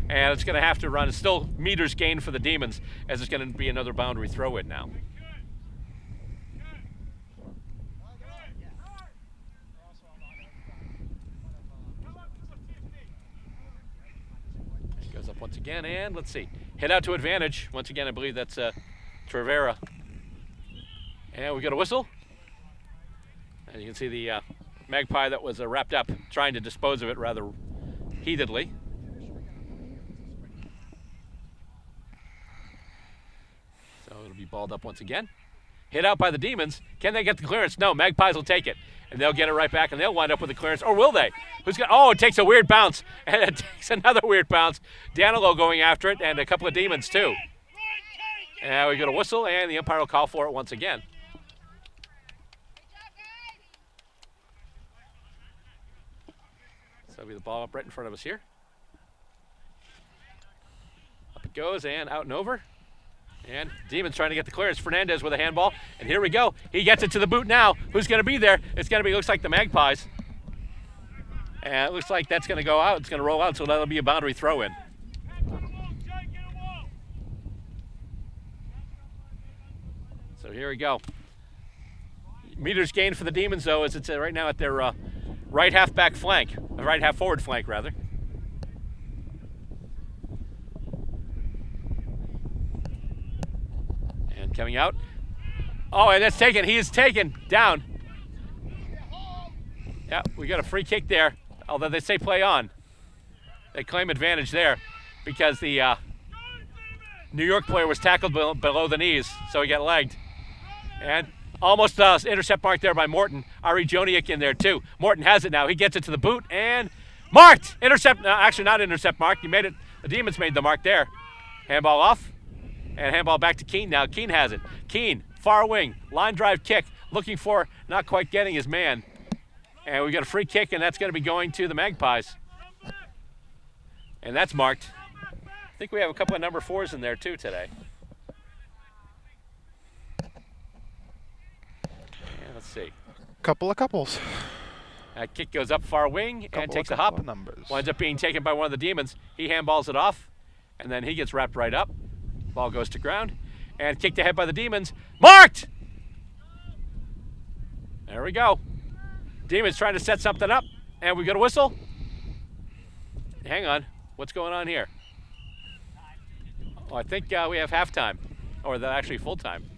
and it's going to have to run. It's still meters gained for the Demons, as it's going to be another boundary throw-in now. He goes up once again, and let's see. Hit out to advantage. Once again, I believe that's Trevera. And we got a whistle. And you can see the Magpie that was wrapped up, trying to dispose of it rather heatedly. So it'll be balled up once again. Hit out by the Demons. Can they get the clearance? No, Magpies will take it. And they'll get it right back, and they'll wind up with the clearance. Or will they? It takes a weird bounce. And it takes another weird bounce. Danilo going after it, and a couple of Demons too. And we got a whistle, and the umpire will call for it once again. So it'll be the ball up right in front of us here. Up it goes, and out and over. And Demons trying to get the clearance. Fernandez with a handball, and here we go. He gets it to the boot now. Who's going to be there? It's going to be, looks like the Magpies. And it looks like that's going to go out. It's going to roll out, so that'll be a boundary throw-in. So here we go. Meters gained for the Demons, though, as it's right now at their right half-back flank. Right half-forward flank, rather. And coming out. Oh, and that's taken. He is taken down. Yeah, we got a free kick there, although they say play on. They claim advantage there because the New York player was tackled below the knees, so he got legged. And almost intercept mark there by Morton. Ari Joniak in there too. Morton has it now. He gets it to the boot and marked. Intercept. No, actually not intercept mark. He made it. The Demons made the mark there. Handball off. And handball back to Keene now. Keene has it. Keene, far wing, line drive kick, looking for, not quite getting his man. And we got a free kick, and that's going to be going to the Magpies. And that's marked. I think we have a couple of number 4s in there too today. And let's see. Couples. That kick goes up far wing and takes a hop. Winds up being taken by one of the Demons. He handballs it off, and then he gets wrapped right up. Ball goes to ground, and kicked ahead by the Demons. Marked! There we go. Demons trying to set something up, and we got a whistle. Hang on, what's going on here? Oh, I think we have halftime, or actually full time.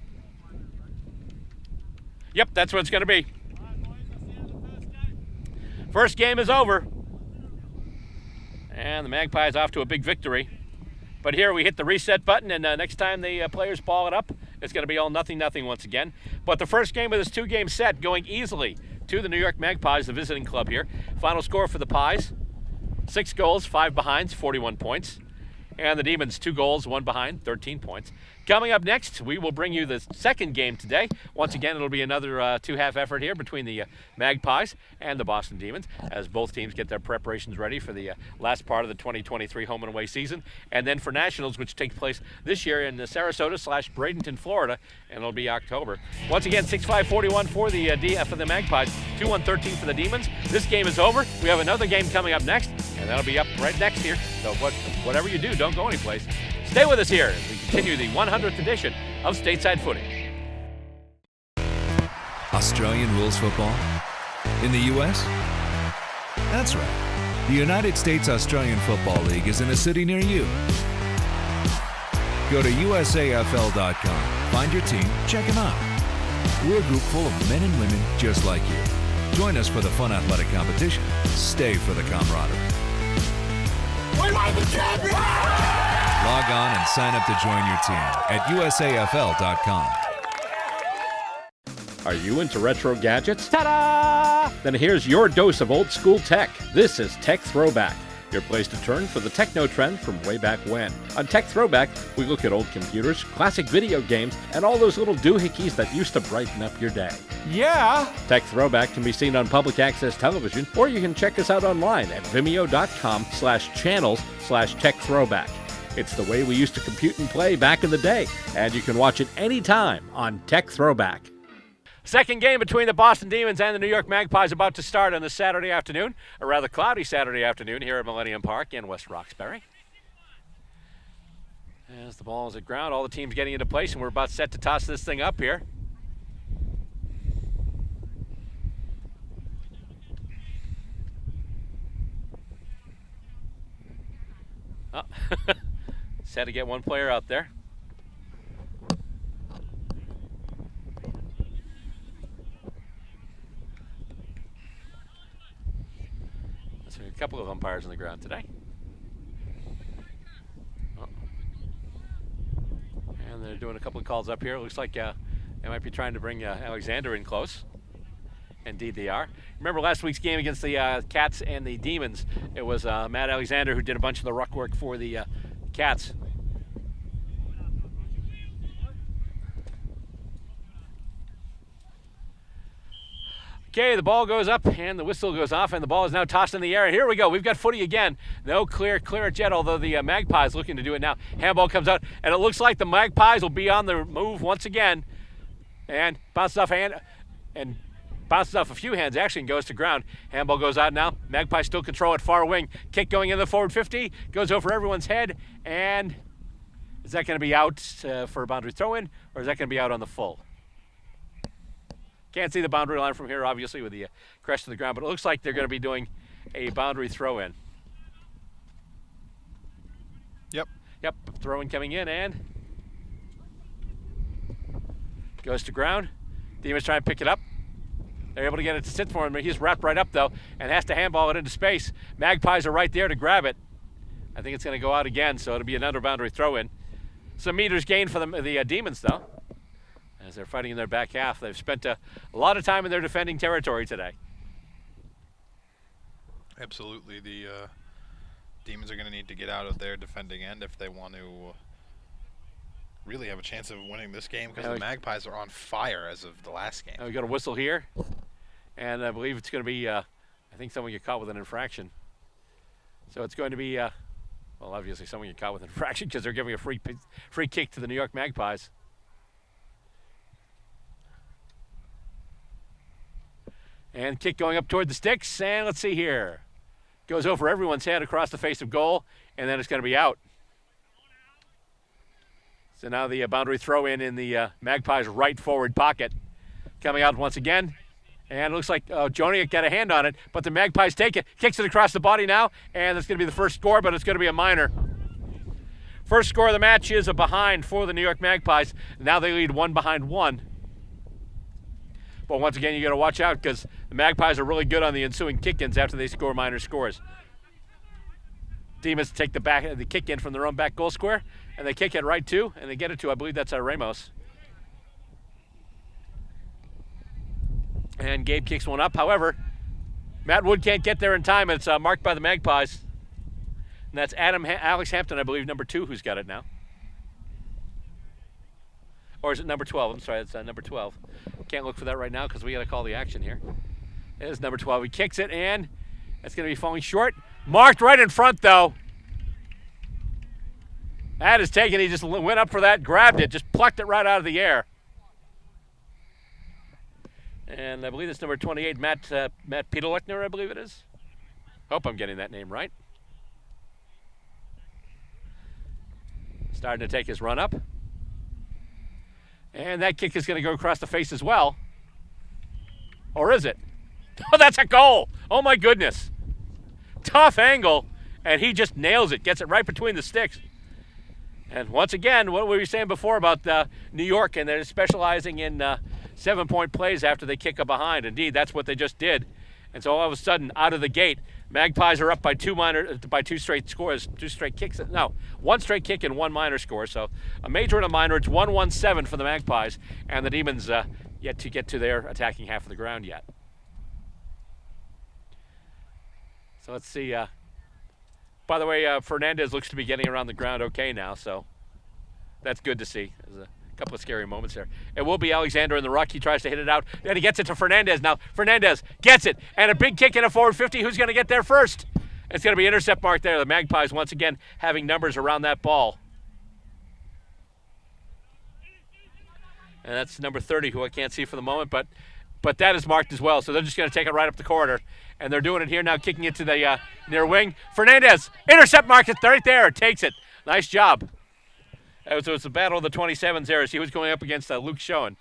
Yep, that's what it's going to be. First game is over, and the Magpies off to a big victory. But here we hit the reset button, and next time the players ball it up, it's going to be all 0-0 once again. But the first game of this 2-game set going easily to the New York Magpies, the visiting club here. Final score for the Pies, 6 goals, 5 behinds, 41 points. And the Demons, 2 goals, 1 behind, 13 points. Coming up next, we will bring you the second game today. Once again, it'll be another two-half effort here between the Magpies and the Boston Demons, as both teams get their preparations ready for the last part of the 2023 home and away season. And then for Nationals, which takes place this year in Sarasota/Bradenton, Florida, and it'll be October. Once again, 6-5-41 for the Magpies, 2-1-13 for the Demons. This game is over. We have another game coming up next, and that'll be up right next here. So whatever you do, don't go anyplace. Stay with us here as we continue the 100th edition of Stateside Footy. Australian rules football? In the U.S.? That's right. The United States Australian Football League is in a city near you. Go to USAFL.com. Find your team, check them out. We're a group full of men and women just like you. Join us for the fun athletic competition. Stay for the camaraderie. We are the champions! Log on and sign up to join your team at USAFL.com. Are you into retro gadgets? Ta-da! Then here's your dose of old school tech. This is Tech Throwback, your place to turn for the techno trend from way back when. On Tech Throwback, we look at old computers, classic video games, and all those little doohickeys that used to brighten up your day. Yeah! Tech Throwback can be seen on public access television, or you can check us out online at vimeo.com/channels/Tech Throwback. It's the way we used to compute and play back in the day, and you can watch it anytime on Tech Throwback. Second game between the Boston Demons and the New York Magpies about to start on this Saturday afternoon, a rather cloudy Saturday afternoon here at Millennium Park in West Roxbury. As the ball is at ground, all the teams getting into place, and we're about set to toss this thing up here. Oh, just had to get one player out there. A couple of umpires on the ground today. Oh. And they're doing a couple of calls up here. It looks like they might be trying to bring Alexander in close. Indeed they are. Remember last week's game against the Cats and the Demons? It was Matt Alexander who did a bunch of the ruck work for the Cats. Okay, the ball goes up and the whistle goes off and the ball is now tossed in the air. And here we go. We've got footy again. No clearance yet, although the Magpies looking to do it now. Handball comes out and it looks like the Magpies will be on the move once again. And bounces off a few hands actually and goes to ground. Handball goes out now. Magpies still control it far wing. Kick going in the forward 50. Goes over everyone's head. And is that going to be out for a boundary throw in, or is that going to be out on the full? Can't see the boundary line from here, obviously, with the crest to the ground, but it looks like they're going to be doing a boundary throw-in. Yep, throw-in coming in, and goes to ground. Demons trying to pick it up. They're able to get it to sit for him, but he's wrapped right up, though, and has to handball it into space. Magpies are right there to grab it. I think it's going to go out again, so it'll be another boundary throw-in. Some meters gained for the Demons, though. As they're fighting in their back half. They've spent a lot of time in their defending territory today. Absolutely. The Demons are going to need to get out of their defending end if they want to really have a chance of winning this game, because the Magpies are on fire as of the last game. We got a whistle here, and I believe it's going to be, I think someone get caught with an infraction. So it's going to be, well, obviously someone get caught with an infraction because they're giving a free kick to the New York Magpies. And kick going up toward the sticks, and let's see here. Goes over everyone's head across the face of goal, and then it's going to be out. So now the boundary throw-in the Magpies' right forward pocket. Coming out once again, and it looks like Joniak got a hand on it, but the Magpies take it, kicks it across the body now, and that's going to be the first score, but it's going to be a minor. First score of the match is a behind for the New York Magpies. Now they lead 1-1. But once again, you got to watch out because the Magpies are really good on the ensuing kick-ins after they score minor scores. Demons take the kick-in from their own back goal square, and they kick it right to, and they get it to, I believe that's Ramos. And Gabe kicks one up. However, Matt Wood can't get there in time. It's marked by the Magpies. And that's Alex Hampton, I believe, number 2, who's got it now. Or is it number 12? I'm sorry, it's number 12. Can't look for that right now because we got to call the action here. It is number 12. He kicks it, and it's going to be falling short. Marked right in front, though. That is taken. He just went up for that, grabbed it, just plucked it right out of the air. And I believe it's number 28, Matt Peterlechner, I believe it is. Hope I'm getting that name right. Starting to take his run up. And that kick is going to go across the face as well. Or is it? Oh, that's a goal. Oh, my goodness. Tough angle, and he just nails it, gets it right between the sticks. And once again, what we were saying before about New York, and they're specializing in 7-point plays after they kick a behind. Indeed, that's what they just did. And so all of a sudden, out of the gate, Magpies are up by two straight scores, 2 straight kicks. No, 1 straight kick and 1 minor score. So a major and a minor. It's 1-1-7 for the Magpies, and the Demons yet to get to their attacking half of the ground yet. So let's see. By the way, Fernandez looks to be getting around the ground okay now, so that's good to see. There's a couple of scary moments there. It will be Alexander in the ruck. He tries to hit it out, and he gets it to Fernandez. Now Fernandez gets it, and a big kick in a forward 50. Who's going to get there first? It's going to be intercept mark there. The Magpies once again having numbers around that ball. And that's number 30, who I can't see for the moment, but that is marked as well. So they're just going to take it right up the corridor. And they're doing it here now, kicking it to the near wing. Fernandez, intercept mark it right there. Takes it. Nice job. It was the battle of the 27s there as he was going up against Luke Schoen.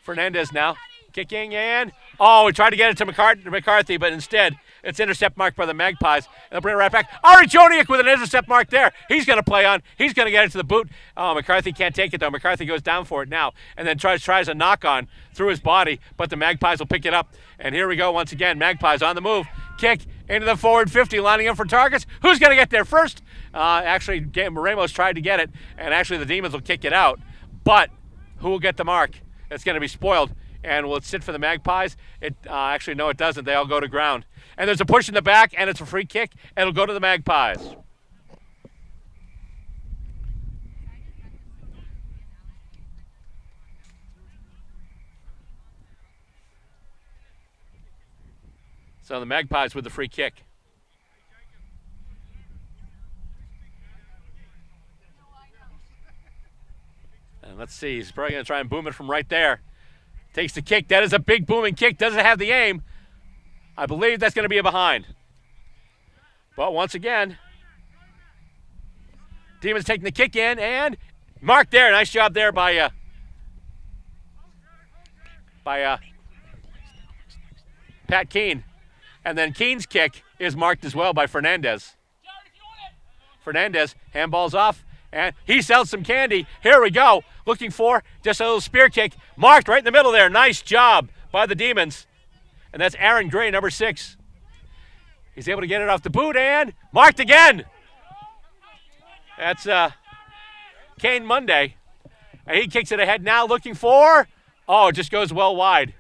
Fernandez now kicking and, he tried to get it to McCarthy, but instead it's intercept marked by the Magpies. And they'll bring it right back. Ari Joniak with an intercept mark there. He's going to play on. He's going to get it to the boot. Oh, McCarthy can't take it, though. McCarthy goes down for it now and then tries a knock on through his body, but the Magpies will pick it up. And here we go once again. Magpies on the move. Kick into the forward 50, lining up for targets. Who's going to get there first? Actually, Ramos tried to get it, and actually the Demons will kick it out. But who will get the mark? It's going to be spoiled. And will it sit for the Magpies? Actually, no, it doesn't. They all go to ground. And there's a push in the back, and it's a free kick, and it'll go to the Magpies. So the Magpies with the free kick. And let's see. He's probably going to try and boom it from right there. Takes the kick. That is a big booming kick. Doesn't have the aim. I believe that's going to be a behind. But once again, Demons taking the kick in and marked there. Nice job there by Pat Keane. And then Keane's kick is marked as well by Fernandez. Fernandez handballs off. And he sells some candy. Here we go. Looking for just a little spear kick. Marked right in the middle there. Nice job by the Demons. And that's Aaron Gray, number 6. He's able to get it off the boot and marked again. That's Kane Monday. And he kicks it ahead now looking for, it just goes well wide.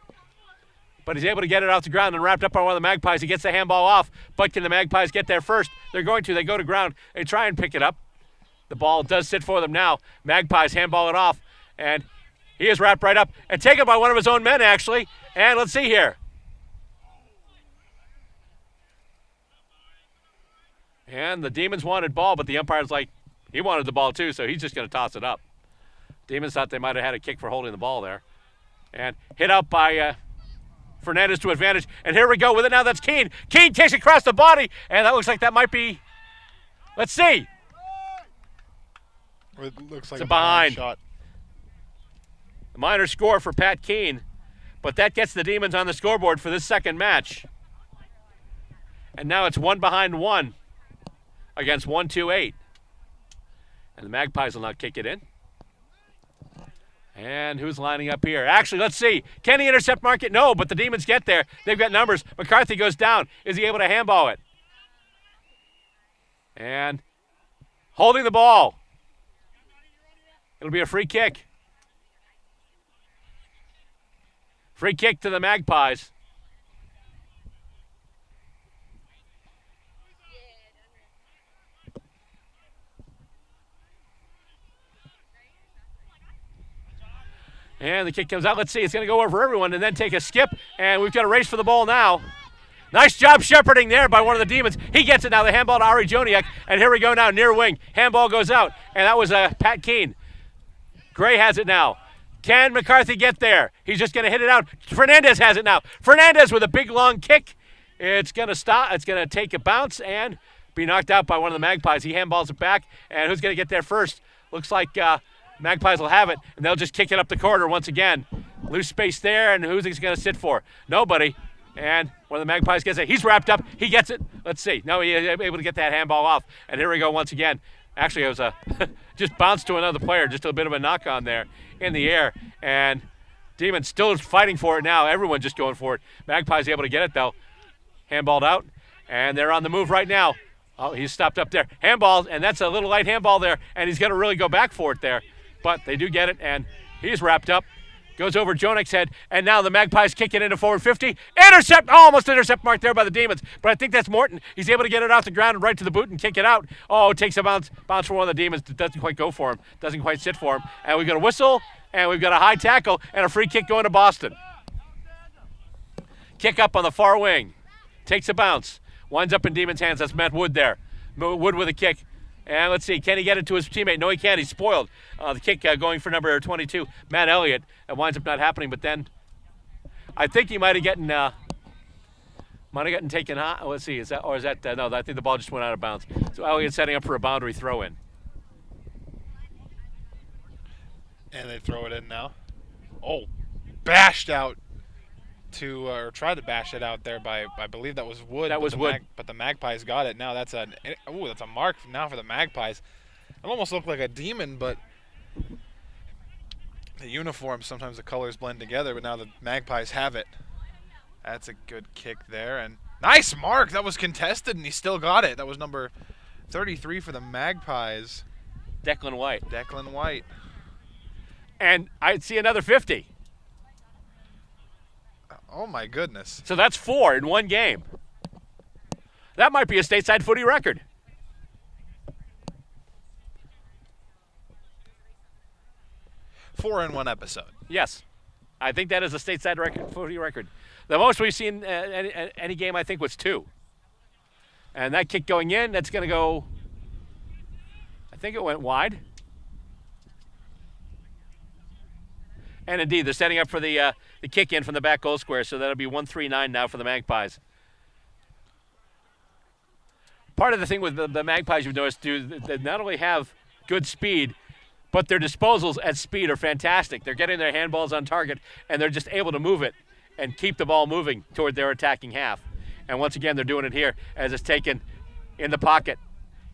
But he's able to get it off the ground and wrapped up on one of the Magpies. He gets the handball off. But can the Magpies get there first? They're going to. They go to ground. They try and pick it up. The ball does sit for them now. Magpies handball it off. And he is wrapped right up and taken by one of his own men, actually. And let's see here. And the Demons wanted ball, but the umpire's like, he wanted the ball too, so he's just going to toss it up. Demons thought they might have had a kick for holding the ball there. And hit out by Fernandez to advantage. And here we go with it now. That's Keane. Keane takes it across the body. And that looks like that might be, let's see. It looks like it's a behind shot. A minor score for Pat Keane, but that gets the Demons on the scoreboard for this second match. And now it's 1-1 against 1-2-8. And the Magpies will now kick it in. And who's lining up here? Actually, let's see. Can he intercept mark it? No, but the Demons get there. They've got numbers. McCarthy goes down. Is he able to handball it? And holding the ball. It'll be a free kick. Free kick to the Magpies. And the kick comes out. Let's see. It's going to go over everyone and then take a skip. And we've got a race for the ball now. Nice job shepherding there by one of the Demons. He gets it now. The handball to Ari Joniak. And here we go now. Near wing. Handball goes out. And that was Pat Keane. Gray has it now. Can McCarthy get there? He's just going to hit it out. Fernandez has it now. Fernandez with a big long kick. It's going to stop. It's going to take a bounce and be knocked out by one of the Magpies. He handballs it back. And who's going to get there first? Looks like Magpies will have it. And they'll just kick it up the corridor once again. Loose space there. And who's he going to sit for? Nobody. And one of the Magpies gets it. He's wrapped up. He gets it. Let's see. No, he's able to get that handball off. And here we go once again. Actually, it was a just bounced to another player, just a bit of a knock on there in the air. And Demons still fighting for it now. Everyone just going for it. Magpies able to get it, though. Handballed out, and they're on the move right now. Oh, he's stopped up there. Handball, and that's a little light handball there, and he's going to really go back for it there. But they do get it, and he's wrapped up. Goes over Jonick's head, and now the Magpies kick it into forward 50. Intercept! Oh, almost intercept mark there by the Demons, but I think that's Morton. He's able to get it off the ground and right to the boot and kick it out. Oh, it takes a bounce from one of the Demons. It doesn't quite go for him. Doesn't quite sit for him. And we've got a whistle, and we've got a high tackle, and a free kick going to Boston. Kick up on the far wing. Takes a bounce. Winds up in Demons' hands. That's Matt Wood there. Wood with a kick. And let's see, can he get it to his teammate? No, he can't. He's spoiled. The kick going for number 22, Matt Elliott. It winds up not happening, but then I think he might have gotten taken high. Let's see, is that no, I think the ball just went out of bounds. So Elliott's setting up for a boundary throw in. And they throw it in now. Oh, bashed out or tried to bash it out there by, I believe that was Wood. That was Wood. But the Magpies got it. Now that's a mark now for the Magpies. It almost looked like a Demon, but the uniforms, sometimes the colors blend together, but now the Magpies have it. That's a good kick there. And nice mark. That was contested, and he still got it. That was number 33 for the Magpies. Declan White. And I'd see another 50. Oh, my goodness. So that's 4 in one game. That might be a stateside footy record. Four in one episode. Yes. I think that is a stateside footy record. The most we've seen any game, I think, was 2. And that kick going in, that's going to go, I think it went wide. And indeed, they're setting up for the kick in from the back goal square, so that'll be 1-3-9 now for the Magpies. Part of the thing with the Magpies, you've noticed, they not only have good speed, but their disposals at speed are fantastic. They're getting their handballs on target, and they're just able to move it and keep the ball moving toward their attacking half. And once again, they're doing it here as it's taken in the pocket.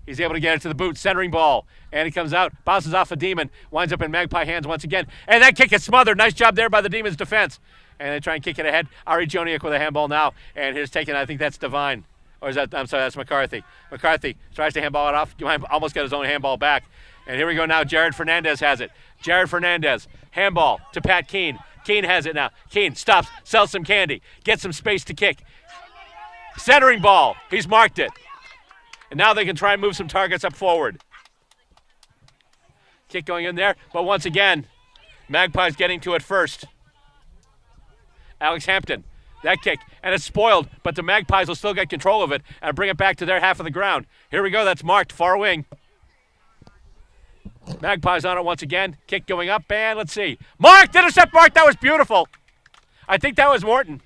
He's able to get it to the boot, centering ball, and he comes out, bounces off a Demon, winds up in Magpie hands once again, and that kick is smothered. Nice job there by the Demons' defense. And they try and kick it ahead. Ari Joniak with a handball now, and here's taken, I think that's Devine. Or is that, I'm sorry, that's McCarthy. McCarthy tries to handball it off, almost got his own handball back. And here we go now, Jared Fernandez has it. Jared Fernandez, handball to Pat Keene. Keene has it now. Keene stops, sells some candy, gets some space to kick. Centering ball, he's marked it. And now they can try and move some targets up forward. Kick going in there, but once again, Magpies getting to it first. Alex Hampton, that kick, and it's spoiled, but the Magpies will still get control of it and bring it back to their half of the ground. Here we go, that's marked, far wing. Magpies on it once again, kick going up, and let's see. Marked, intercept mark, that was beautiful. I think that was Morton.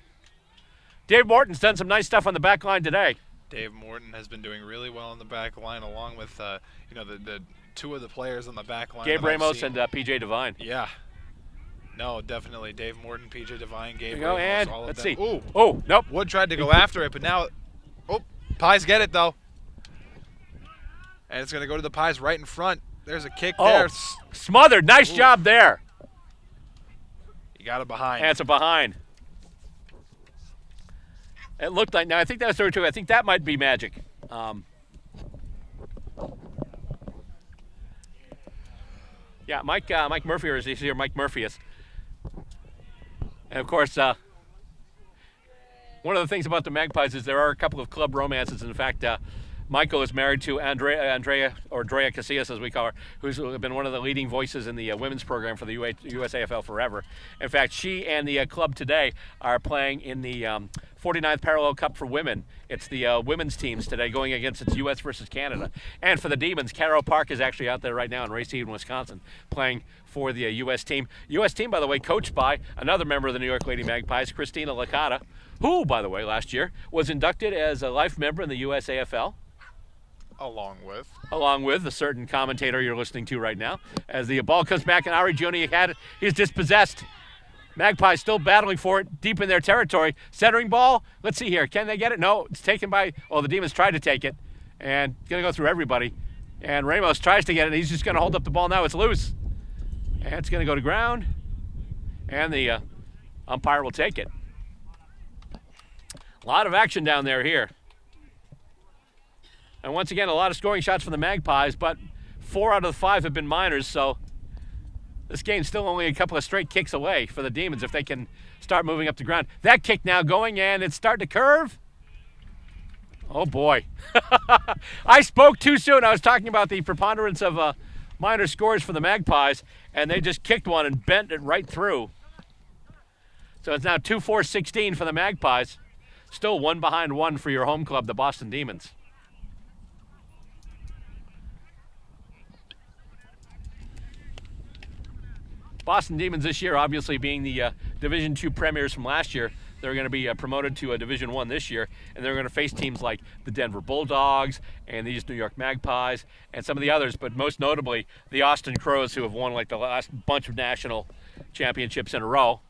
Dave Morton's done some nice stuff on the back line today. Dave Morton has been doing really well on the back line, along with the two of the players on the back line. Gabe Ramos and PJ Devine. Yeah. No, definitely. Dave Morton, PJ Devine, Gabe Ramos, and all of them. Let's see. Ooh. Oh, nope. Wood tried to go after it, but now, Pies get it, though. And it's going to go to the Pies right in front. There's a kick there. Smothered. Nice job there. You got it behind. And it's a behind. It looked like, now I think that was 32. I think that might be magic. Yeah, Mike Murphy is here. Mike Murphy is. And of course, one of the things about the Magpies is there are a couple of club romances. In fact, Michael is married to Drea Casillas, as we call her, who's been one of the leading voices in the women's program for the U.S.A. forever. In fact, she and the club today are playing in the 49th Parallel Cup for women. It's the women's teams today going against its U.S. versus Canada. And for the Demons, Carroll Park is actually out there right now in Racine, Wisconsin, playing for the U.S. team. U.S. team, by the way, coached by another member of the New York Lady Magpies, Christina Licata, who, by the way, last year was inducted as a life member in the U.S.A. Along with a certain commentator you're listening to right now. As the ball comes back and Ari Joniak had it, he's dispossessed. Magpies still battling for it deep in their territory. Centering ball, let's see here. Can they get it? No, it's taken by, the Demons tried to take it. And going to go through everybody. And Ramos tries to get it. He's just going to hold up the ball now. It's loose. And it's going to go to ground. And the umpire will take it. A lot of action down there here. And once again, a lot of scoring shots from the Magpies, but 4 out of the 5 have been minors, so this game's still only a couple of straight kicks away for the Demons if they can start moving up the ground. That kick now going, and it's starting to curve. Oh, boy. I spoke too soon. I was talking about the preponderance of minor scores for the Magpies, and they just kicked one and bent it right through. So it's now 2-4-16 for the Magpies. Still 1 behind 1 for your home club, the Boston Demons. Boston Demons this year, obviously being the Division II premiers from last year, they're going to be promoted to a Division I this year, and they're going to face teams like the Denver Bulldogs and these New York Magpies and some of the others, but most notably the Austin Crows, who have won like the last bunch of national championships in a row.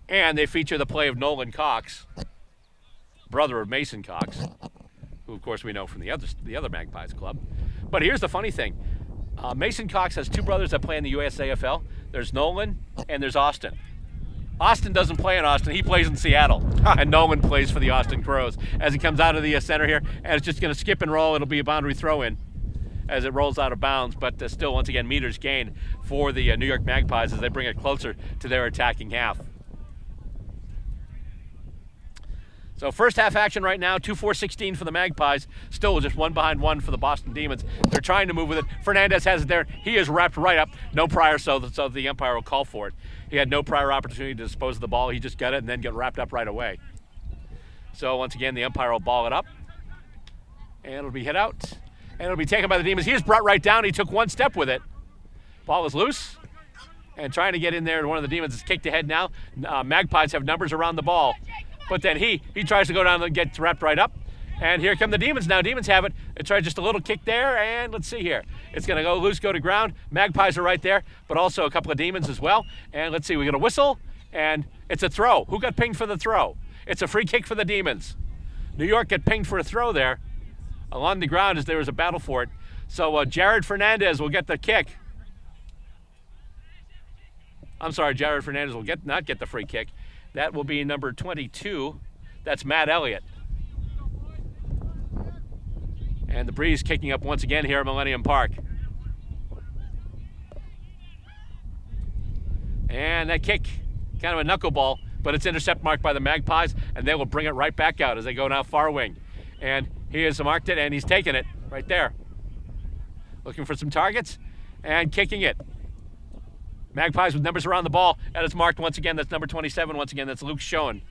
And they feature the play of Nolan Cox, brother of Mason Cox, who of course we know from the other Magpies club. But here's the funny thing. Mason Cox has 2 brothers that play in the U.S.A. There's Nolan and there's Austin. Austin doesn't play in Austin. He plays in Seattle. And Nolan plays for the Austin Crows. As he comes out of the center here, and it's just going to skip and roll. It'll be a boundary throw-in as it rolls out of bounds. But still, once again, meters gained for the New York Magpies as they bring it closer to their attacking half. So first half action right now, 2-4-16 for the Magpies. Still just 1 behind 1 for the Boston Demons. They're trying to move with it. Fernandez has it there. He is wrapped right up. No prior, so the umpire will call for it. He had no prior opportunity to dispose of the ball. He just got it and then got wrapped up right away. So once again, the umpire will ball it up. And it'll be hit out. And it'll be taken by the Demons. He is brought right down. He took 1 step with it. Ball is loose. And trying to get in there, one of the Demons is kicked ahead now. Magpies have numbers around the ball. But then he tries to go down and get wrapped right up. And here come the Demons now. Demons have it. It tried just a little kick there, and let's see here. It's going to go loose, go to ground. Magpies are right there, but also a couple of Demons as well. And let's see, we got a whistle, and it's a throw. Who got pinged for the throw? It's a free kick for the Demons. New York got pinged for a throw there along the ground as there was a battle for it. So Jared Fernandez will get the kick. I'm sorry, Jared Fernandez will not get the free kick. That will be number 22. That's Matt Elliott. And the breeze kicking up once again here at Millennium Park. And that kick, kind of a knuckleball, but it's intercept marked by the Magpies, and they will bring it right back out as they go now far wing. And he has marked it, and he's taken it right there. Looking for some targets, and kicking it. Magpies with numbers around the ball, and it's marked once again. That's number 27 once again. That's Luke Schoen.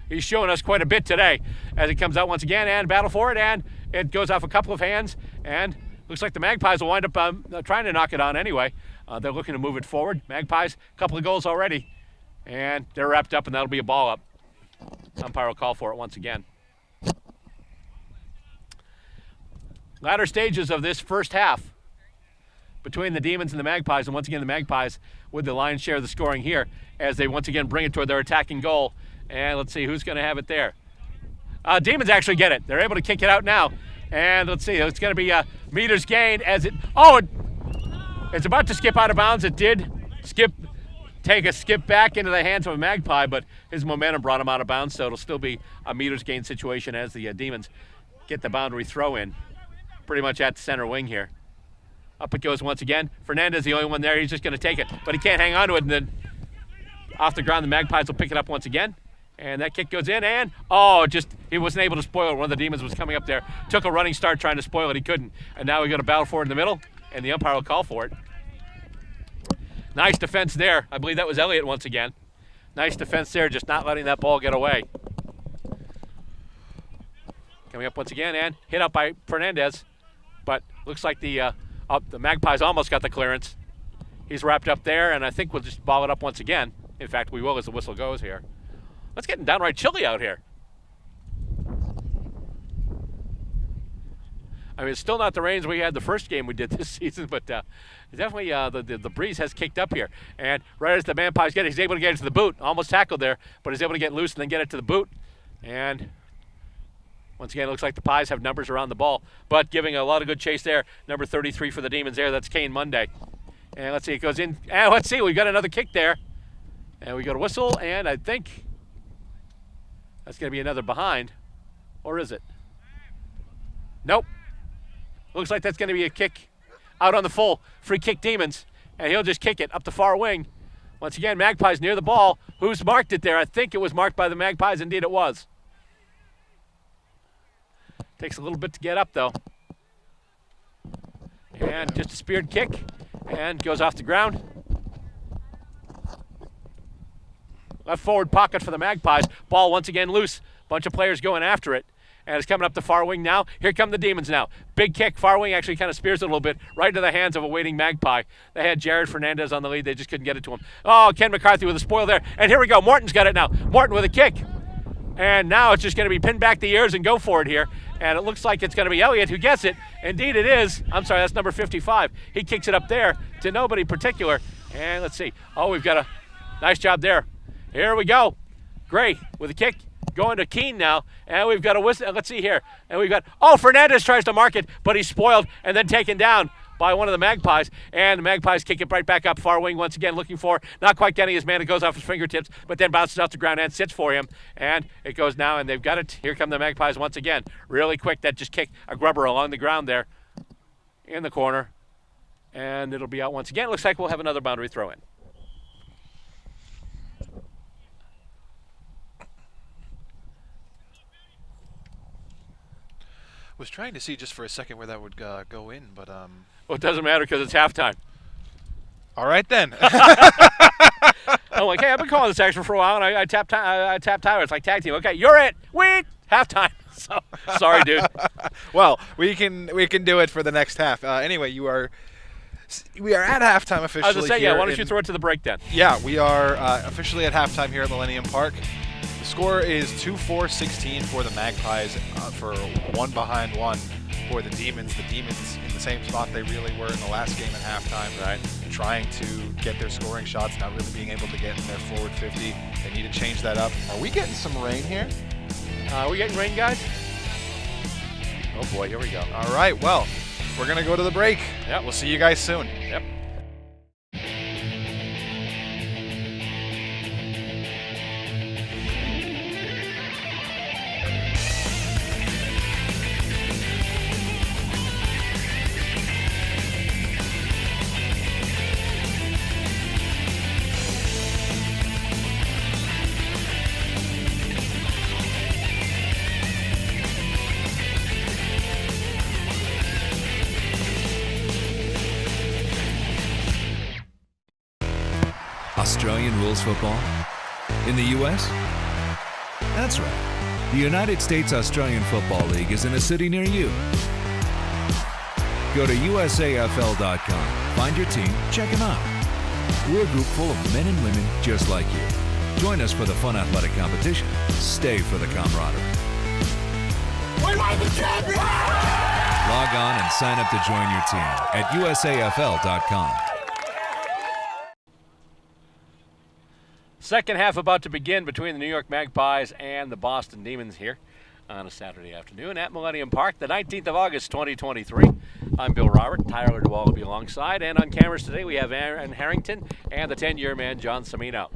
He's showing us quite a bit today as it comes out once again and battle for it, and it goes off a couple of hands, and looks like the Magpies will wind up trying to knock it on anyway. They're looking to move it forward. Magpies, a couple of goals already, and they're wrapped up, and that'll be a ball up. Umpire will call for it once again. Latter stages of this first half between the Demons and the Magpies, and once again the Magpies with the lion's share of the scoring here as they once again bring it toward their attacking goal. And let's see who's going to have it there. Demons actually get it. They're able to kick it out now. And let's see, it's going to be meters gained as it's about to skip out of bounds. It did take a skip back into the hands of a Magpie, but his momentum brought him out of bounds, so it'll still be a meters gained situation as the Demons get the boundary throw in pretty much at the center wing here. Up it goes once again. Fernandez, the only one there. He's just going to take it, but he can't hang on to it. And then off the ground, the Magpies will pick it up once again. And that kick goes in, and he wasn't able to spoil it. One of the Demons was coming up there, took a running start trying to spoil it. He couldn't. And now we got a battle for it in the middle, and the umpire will call for it. Nice defense there. I believe that was Elliott once again. Nice defense there, just not letting that ball get away. Coming up once again, and hit up by Fernandez. But looks like the Magpies almost got the clearance. He's wrapped up there, and I think we'll just ball it up once again. In fact, we will as the whistle goes here. It's getting downright chilly out here. I mean, it's still not the rains we had the first game we did this season, but definitely the breeze has kicked up here. And right as the Magpies get it, he's able to get it to the boot. Almost tackled there, but he's able to get loose and then get it to the boot. And Once again, it looks like the Pies have numbers around the ball, but giving a lot of good chase there. Number 33 for the Demons there. That's Kane Monday. And let's see, it goes in. And let's see, we've got another kick there. And we got a whistle, and I think that's going to be another behind. Or is it? Nope. Looks like that's going to be a kick out on the full. Free kick Demons. And he'll just kick it up the far wing. Once again, Magpies near the ball. Who's marked it there? I think it was marked by the Magpies. Indeed it was. Takes a little bit to get up, though. And just a speared kick. And goes off the ground. Left forward pocket for the Magpies. Ball once again loose. Bunch of players going after it. And it's coming up the far wing now. Here come the Demons now. Big kick. Far wing actually kind of spears it a little bit. Right into the hands of a waiting Magpie. They had Jared Fernandez on the lead. They just couldn't get it to him. Oh, Ken McCarthy with a spoil there. And here we go. Morton's got it now. Morton with a kick. And now it's just going to be pinned back the ears and go for it here. And it looks like it's going to be Elliott who gets it. Indeed it is. I'm sorry, that's number 55. He kicks it up there to nobody particular. And let's see. Oh, we've got a nice job there. Here we go. Gray with a kick. Going to Keene now. And we've got a whistle. Let's see here. And we've got, oh, Fernandez tries to mark it, but he's spoiled and then taken down by one of the Magpies. And the Magpies kick it right back up far wing once again, looking for, not quite getting his man. It goes off his fingertips, but then bounces off the ground and sits for him. And it goes now, and they've got it. Here come the Magpies once again. Really quick. That just kicked a grubber along the ground there in the corner. And it'll be out once again. It looks like we'll have another boundary throw in. Was trying to see just for a second where that would go in, but well, it doesn't matter because it's halftime. All right then. I'm like, hey, I've been calling this action for a while, and I tap Tyler. It's like tag team. Okay, you're it. Wait, halftime. So sorry, dude. Well, we can do it for the next half. Anyway, we are at halftime officially. I was gonna say, here yeah. Why don't you throw it to the break then? Yeah, we are officially at halftime here at Millennium Park. The score is 2-4-16 for the Magpies for 1-1 for the Demons. The Demons in the same spot they really were in the last game at halftime, right? Trying to get their scoring shots, not really being able to get in their forward 50. They need to change that up. Are we getting some rain here? Are we getting rain, guys? Oh boy, here we go. All right, well, we're going to go to the break. Yep. We'll see you guys soon. Yep. Australian rules football? In the U.S.? That's right. The United States Australian Football League is in a city near you. Go to USAFL.com, find your team, check them out. We're a group full of men and women just like you. Join us for the fun athletic competition. Stay for the camaraderie. We are the champions! Log on and sign up to join your team at USAFL.com. Second half about to begin between the New York Magpies and the Boston Demons here on a Saturday afternoon at Millennium Park, the 19th of August, 2023. I'm Bill Robert. Tyler DeWall will be alongside. And on cameras today, we have Aaron Harrington and the 10-year man, John Samino.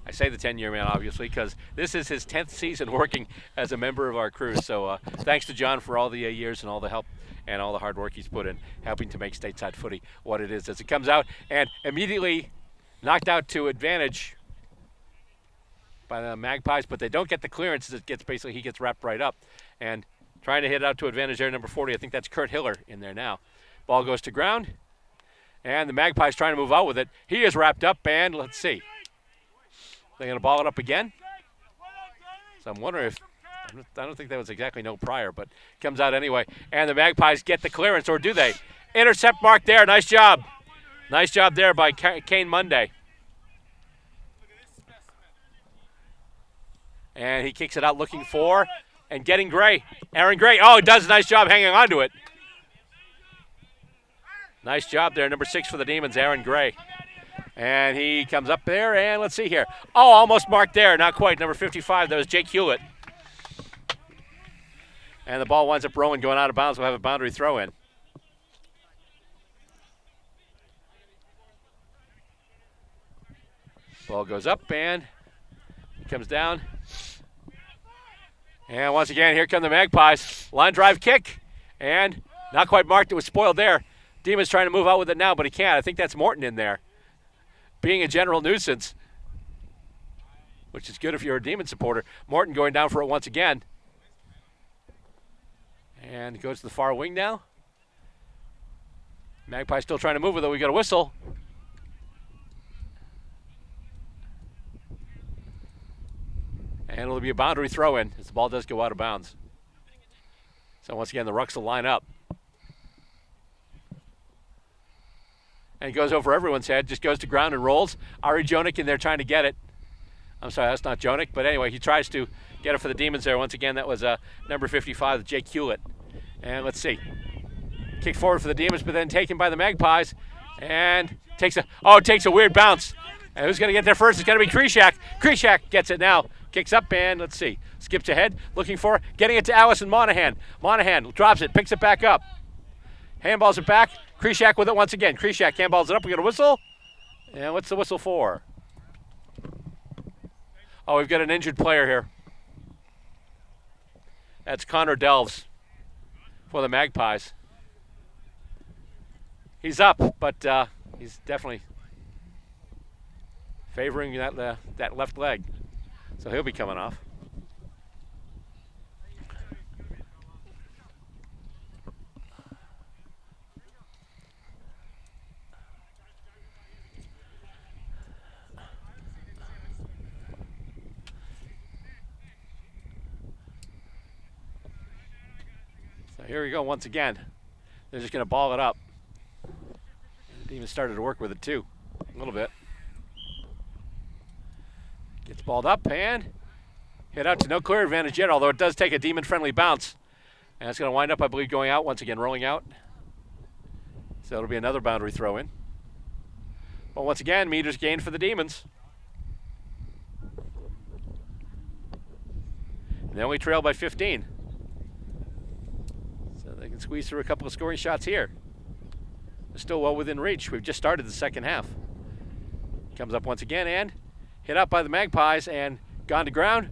I say the 10-year man, obviously, because this is his 10th season working as a member of our crew. So thanks to John for all the years and all the help and all the hard work he's put in helping to make Stateside Footy what it is as it comes out. And immediately knocked out to advantage by the Magpies, but they don't get the clearance. It gets basically, he gets wrapped right up. And trying to hit out to advantage there, number 40. I think that's Kurt Hiller in there now. Ball goes to ground. And the Magpies trying to move out with it. He is wrapped up, and let's see. They're going to ball it up again. So I'm wondering if, I don't think that was exactly no prior, but comes out anyway. And the Magpies get the clearance, or do they? Intercept mark there. Nice job. Nice job there by Kane Monday. And he kicks it out looking for and getting Gray. Aaron Gray. Oh, he does a nice job hanging on to it. Nice job there, number 6 for the Demons, Aaron Gray. And he comes up there, and let's see here. Oh, almost marked there. Not quite. Number 55, that was Jake Hewlett. And the ball winds up rolling, going out of bounds. We'll have a boundary throw in. Ball goes up and comes down. And once again, here come the Magpies. Line drive kick. And not quite marked. It was spoiled there. Demon's trying to move out with it now, but he can't. I think that's Morton in there, being a general nuisance, which is good if you're a Demon supporter. Morton going down for it once again. And goes to the far wing now. Magpie still trying to move it, though. We got a whistle. And it'll be a boundary throw in as the ball does go out of bounds. So once again, the Rucks will line up. And it goes over everyone's head, just goes to ground and rolls. Ari Jonik in there trying to get it. I'm sorry, that's not Jonik, but anyway, he tries to get it for the Demons there. Once again, that was number 55, Jake Hewlett. And let's see. Kick forward for the Demons, but then taken by the Magpies. And takes a weird bounce. And who's going to get there first? It's going to be Krishak. Krishak gets it now. Kicks up and let's see. Skips ahead, looking for, getting it to Allison Monahan. Monahan drops it, picks it back up. Handballs it back. Krishak with it once again. Krishak handballs it up. We got a whistle. And what's the whistle for? Oh, we've got an injured player here. That's Connor Delves for the Magpies. He's up, but he's definitely favoring that left leg. So he'll be coming off. So here we go once again. They're just going to ball it up. They even started to work with it too, a little bit. Gets balled up and hit out to no clear advantage yet, although it does take a Demon-friendly bounce. And it's going to wind up, I believe, going out once again, rolling out. So it'll be another boundary throw in. Well, once again, meters gained for the Demons. And they only trail by 15. So they can squeeze through a couple of scoring shots here. They're still well within reach. We've just started the second half. Comes up once again and hit up by the Magpies and gone to ground.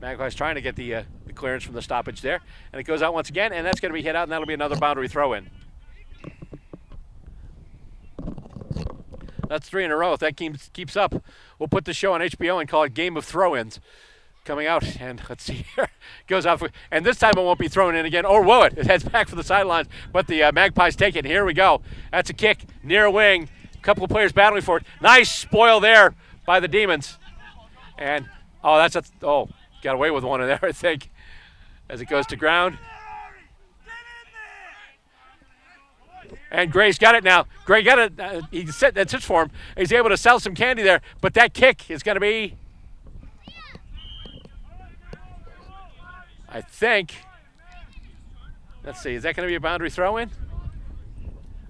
Magpies trying to get the clearance from the stoppage there. And it goes out once again, and that's going to be hit out, and that'll be another boundary throw in. That's 3 in a row. If that keeps up, we'll put the show on HBO and call it Game of Throw-Ins. Coming out, and let's see here. Goes out, and this time it won't be thrown in again, or will it? It heads back for the sidelines, but the Magpies take it. Here we go. That's a kick, near wing. A couple of players battling for it. Nice spoil there by the Demons. And, got away with one in there, I think, as it goes to ground. And Gray's got it now. Gray got it. That's it for him. He's able to sell some candy there, but that kick is going to be, I think, let's see, is that going to be a boundary throw-in?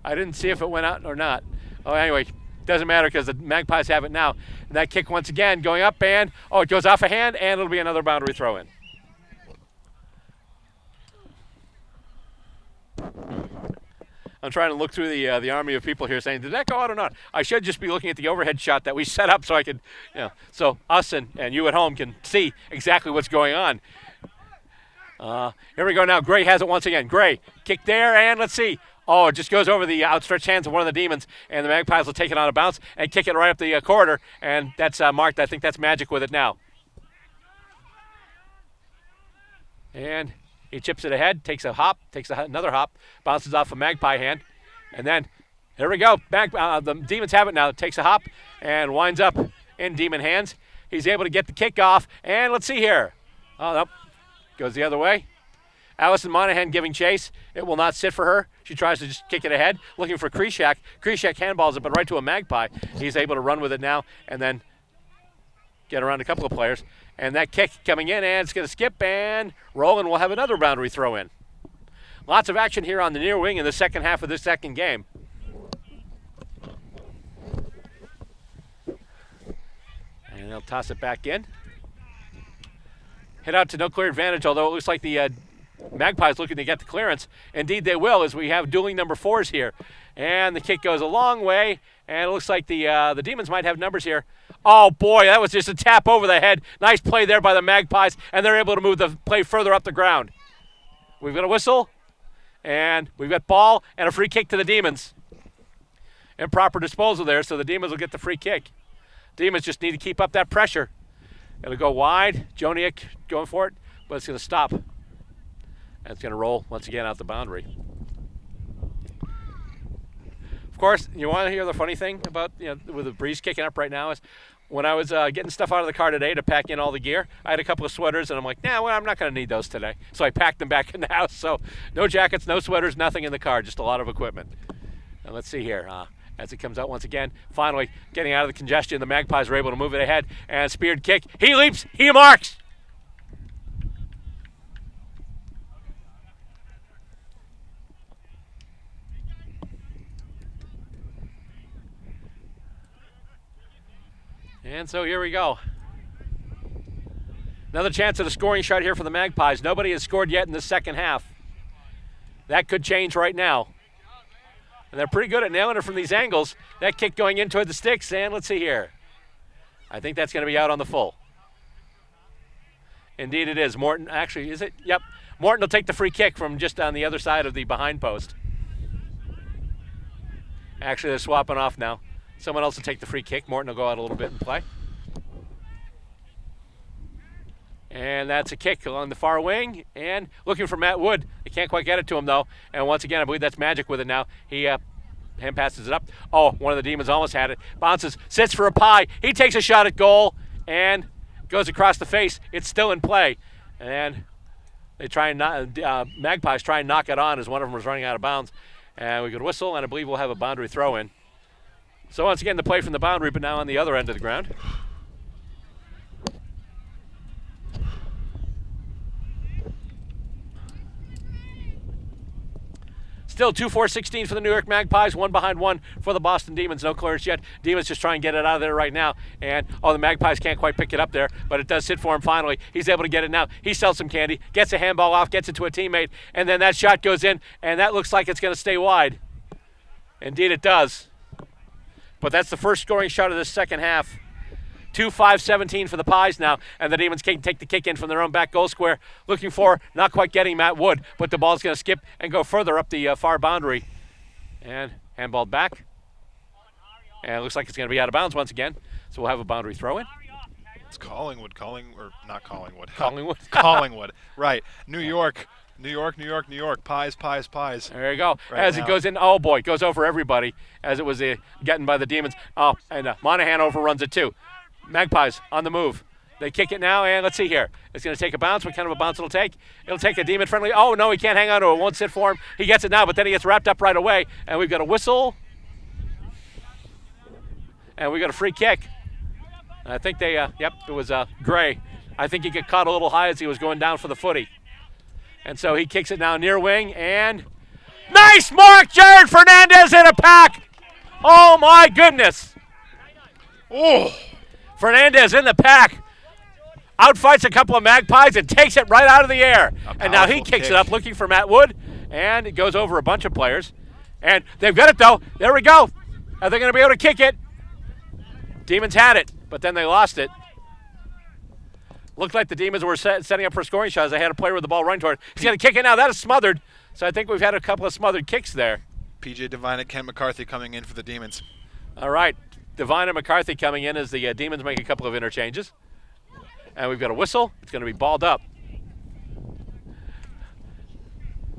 I didn't see if it went out or not. Oh, anyway, doesn't matter because the Magpies have it now. And that kick once again going up and, it goes off a hand and it'll be another boundary throw-in. I'm trying to look through the army of people here saying, did that go out or not? I should just be looking at the overhead shot that we set up so I could, so us and you at home can see exactly what's going on. Here we go now. Gray has it once again. Gray, kick there, and let's see. Oh, it just goes over the outstretched hands of one of the Demons, and the Magpies will take it on a bounce and kick it right up the corridor, and that's marked. I think that's Magic with it now. And he chips it ahead, takes a hop, another hop, bounces off a Magpie hand, and then here we go. The Demons have it now. Takes a hop and winds up in Demon hands. He's able to get the kick off, and let's see here. Oh, nope. Goes the other way. Allison Monahan giving chase. It will not sit for her. She tries to just kick it ahead, looking for Krishak. Krishak handballs it, but right to a Magpie. He's able to run with it now and then get around a couple of players. And that kick coming in, and it's going to skip and roll, and we'll have another boundary throw in. Lots of action here on the near wing in the second half of this second game. And they'll toss it back in. Hit out to no clear advantage, although it looks like the Magpies looking to get the clearance. Indeed, they will, as we have dueling number 4s here. And the kick goes a long way, and it looks like the Demons might have numbers here. Oh, boy, that was just a tap over the head. Nice play there by the Magpies, and they're able to move the play further up the ground. We've got a whistle, and we've got ball and a free kick to the Demons. Improper disposal there, so the Demons will get the free kick. Demons just need to keep up that pressure. It'll go wide. Joniak going for it, but it's going to stop. And it's going to roll once again out the boundary. Of course, you want to hear the funny thing about, with the breeze kicking up right now is when I was getting stuff out of the car today to pack in all the gear, I had a couple of sweaters, and I'm like, well, I'm not going to need those today. So I packed them back in the house. So no jackets, no sweaters, nothing in the car, just a lot of equipment. And let's see here. As it comes out once again, finally getting out of the congestion, the Magpies are able to move it ahead, and speared kick. He leaps, he marks. And so here we go. Another chance at a scoring shot here for the Magpies. Nobody has scored yet in the second half. That could change right now. And they're pretty good at nailing it from these angles. That kick going in toward the sticks, and let's see here. I think that's going to be out on the full. Indeed it is. Morton, actually, is it? Yep. Morton will take the free kick from just on the other side of the behind post. Actually, they're swapping off now. Someone else will take the free kick. Morton will go out a little bit and play. And that's a kick along the far wing, and looking for Matt Wood. They can't quite get it to him, though. And once again, I believe that's Magic with it now. He hand passes it up. Oh, one of the Demons almost had it. Bounces, sits for a pie. He takes a shot at goal and goes across the face. It's still in play. And they try and Magpies try and knock it on as one of them was running out of bounds. And we could whistle, and I believe we'll have a boundary throw in. So once again, the play from the boundary, but now on the other end of the ground. Still 2-4-16 for the New York Magpies, 1 behind 1 for the Boston Demons. No clearance yet. Demons just try and get it out of there right now. And, the Magpies can't quite pick it up there, but it does sit for him finally. He's able to get it now. He sells some candy, gets a handball off, gets it to a teammate, and then that shot goes in, and that looks like it's going to stay wide. Indeed it does. But that's the first scoring shot of this second half. 2-5-17 for the Pies now, and the Demons can take the kick in from their own back goal square. Looking for, not quite getting Matt Wood, but the ball's going to skip and go further up the far boundary. And handballed back. And it looks like it's going to be out of bounds once again, so we'll have a boundary throw in. It's Collingwood, not Collingwood. Collingwood. Collingwood, right. New York. Pies. There you go. Right as now. It goes in, oh boy, it goes over everybody as it was getting by the Demons. Oh, and Monahan overruns it too. Magpies on the move. They kick it now, and let's see here. It's going to take a bounce. What kind of a bounce it'll take? It'll take a Demon friendly. Oh, no, he can't hang on to it. It won't sit for him. He gets it now, but then he gets wrapped up right away, and we've got a whistle. And we got a free kick. I think they, it was Gray. I think he got caught a little high as he was going down for the footy. And so he kicks it now near wing, and nice mark, Jared Fernandez in a pack. Oh, my goodness. Oh. Fernandez in the pack. Outfights a couple of Magpies and takes it right out of the air. And now he kicks it up looking for Matt Wood, and it goes over a bunch of players. And they've got it, though. There we go. Are they going to be able to kick it? Demons had it, but then they lost it. Looked like the Demons were setting up for scoring shots. They had a player with the ball running toward. He's going to kick it now. That is smothered. So I think we've had a couple of smothered kicks there. PJ Devine and Ken McCarthy coming in for the Demons. All right. Devine and McCarthy coming in as the Demons make a couple of interchanges. And we've got a whistle. It's going to be balled up.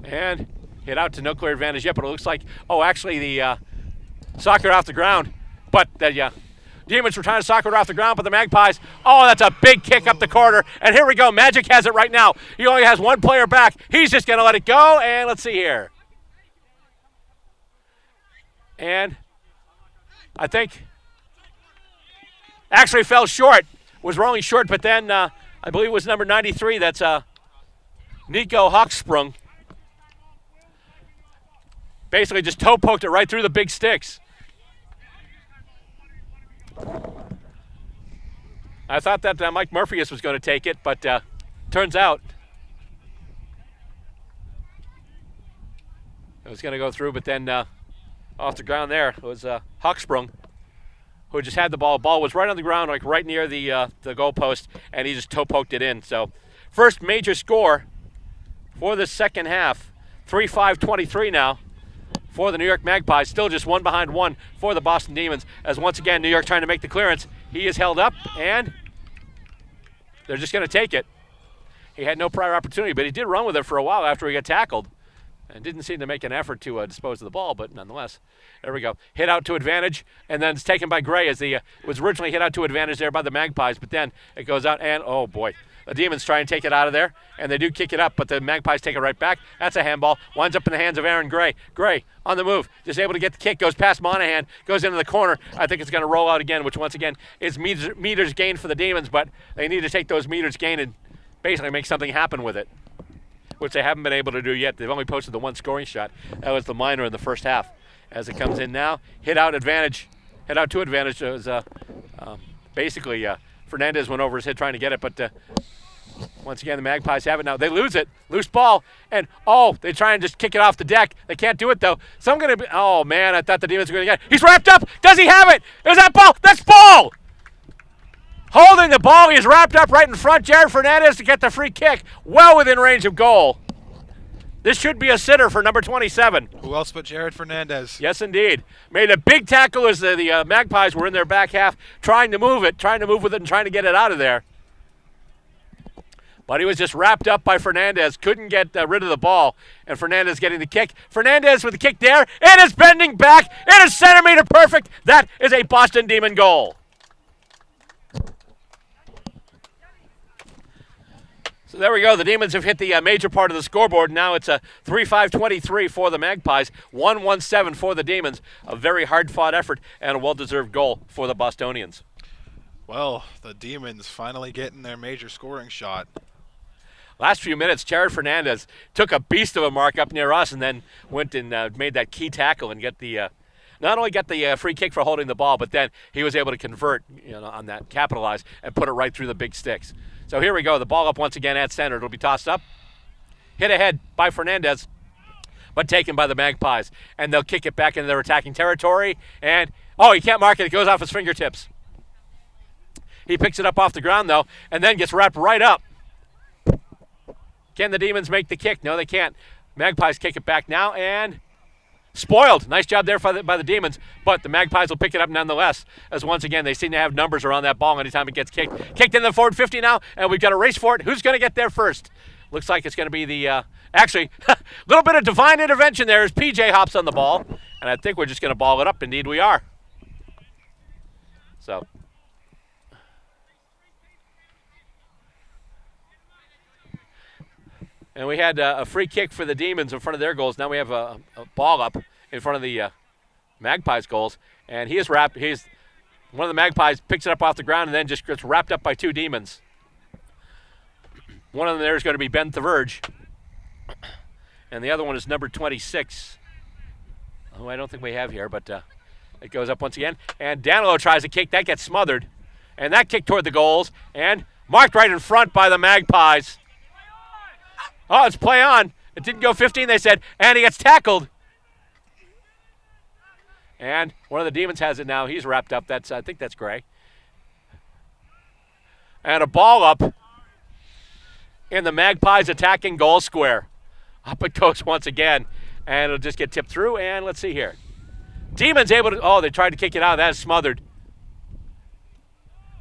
And hit out to no clear advantage yet, but it looks like, actually the soccer off the ground. But the Demons were trying to soccer it off the ground, but the Magpies, that's a big kick up the corner. And here we go. Magic has it right now. He only has one player back. He's just going to let it go. And let's see here. And I think actually fell short. Was rolling short, but then I believe it was number 93. That's Nico Hochsprung. Basically just toe poked it right through the big sticks. I thought that Mike Murphyus was going to take it, but turns out it was going to go through, but then off the ground there it was Hochsprung, who just had the ball. Ball was right on the ground, like right near the goalpost, and he just toe poked it in. So first major score for the second half, 3-5-23 now for the New York Magpies. Still just one behind one for the Boston Demons, as once again New York trying to make the clearance. He is held up, and they're just going to take it. He had no prior opportunity, but he did run with it for a while after he got tackled and didn't seem to make an effort to dispose of the ball, but nonetheless, there we go. Hit out to advantage, and then it's taken by Gray as it was originally hit out to advantage there by the Magpies, but then it goes out, and oh boy, the Demons try and take it out of there, and they do kick it up, but the Magpies take it right back. That's a handball. Winds up in the hands of Aaron Gray. Gray on the move, just able to get the kick, goes past Monahan, goes into the corner. I think it's going to roll out again, which once again is meters gained for the Demons, but they need to take those meters gained and basically make something happen with it, which they haven't been able to do yet. They've only posted the one scoring shot. That was the minor in the first half. As it comes in now, hit out to advantage. It was basically Fernandez went over his head trying to get it, but once again the Magpies have it now. They lose it, loose ball, and they try and just kick it off the deck. They can't do it though. So I'm gonna be, oh man, I thought the Demons were gonna get it. He's wrapped up. Does he have it? Is that ball? That's ball! Holding the ball, he's wrapped up right in front. Jared Fernandez to get the free kick, well within range of goal. This should be a sitter for number 27. Who else but Jared Fernandez? Yes, indeed. Made a big tackle as the Magpies were in their back half, trying to move with it and trying to get it out of there. But he was just wrapped up by Fernandez, couldn't get rid of the ball, and Fernandez getting the kick. Fernandez with the kick there. It is bending back. It is centimeter perfect. That is a Boston Demon goal. So there we go. The Demons have hit the major part of the scoreboard. Now it's a 3-5-23 for the Magpies, 1-1-7 for the Demons. A very hard-fought effort and a well-deserved goal for the Bostonians. Well, the Demons finally getting their major scoring shot. Last few minutes, Jared Fernandez took a beast of a mark up near us and then went and made that key tackle and get the not only got the free kick for holding the ball, but then he was able to convert on that, capitalize, and put it right through the big sticks. So here we go. The ball up once again at center. It'll be tossed up. Hit ahead by Fernandez, but taken by the Magpies. And they'll kick it back into their attacking territory. And, he can't mark it. It goes off his fingertips. He picks it up off the ground, though, and then gets wrapped right up. Can the Demons make the kick? No, they can't. Magpies kick it back now, and spoiled. Nice job there by the Demons, but the Magpies will pick it up nonetheless, as once again they seem to have numbers around that ball anytime it gets kicked. Kicked in the forward 50 now, and we've got a race for it. Who's going to get there first? Looks like it's going to be the, actually, a little bit of divine intervention there as PJ hops on the ball, and I think we're just going to ball it up. Indeed we are. So. And we had a free kick for the Demons in front of their goals. Now we have a ball up in front of the Magpies' goals. And he is wrapped. One of the Magpies picks it up off the ground and then just gets wrapped up by two Demons. One of them there is going to be Ben Thaverge. And the other one is number 26, who I don't think we have here, but it goes up once again. And Danilo tries a kick. That gets smothered. And that kick toward the goals. And marked right in front by the Magpies. Oh, it's play on. It didn't go 15, they said, and he gets tackled. And one of the Demons has it now. He's wrapped up. I think that's Gray. And a ball up in the Magpies attacking goal square. Up it goes once again, and it'll just get tipped through. And let's see here. Demons able to, they tried to kick it out. That is smothered.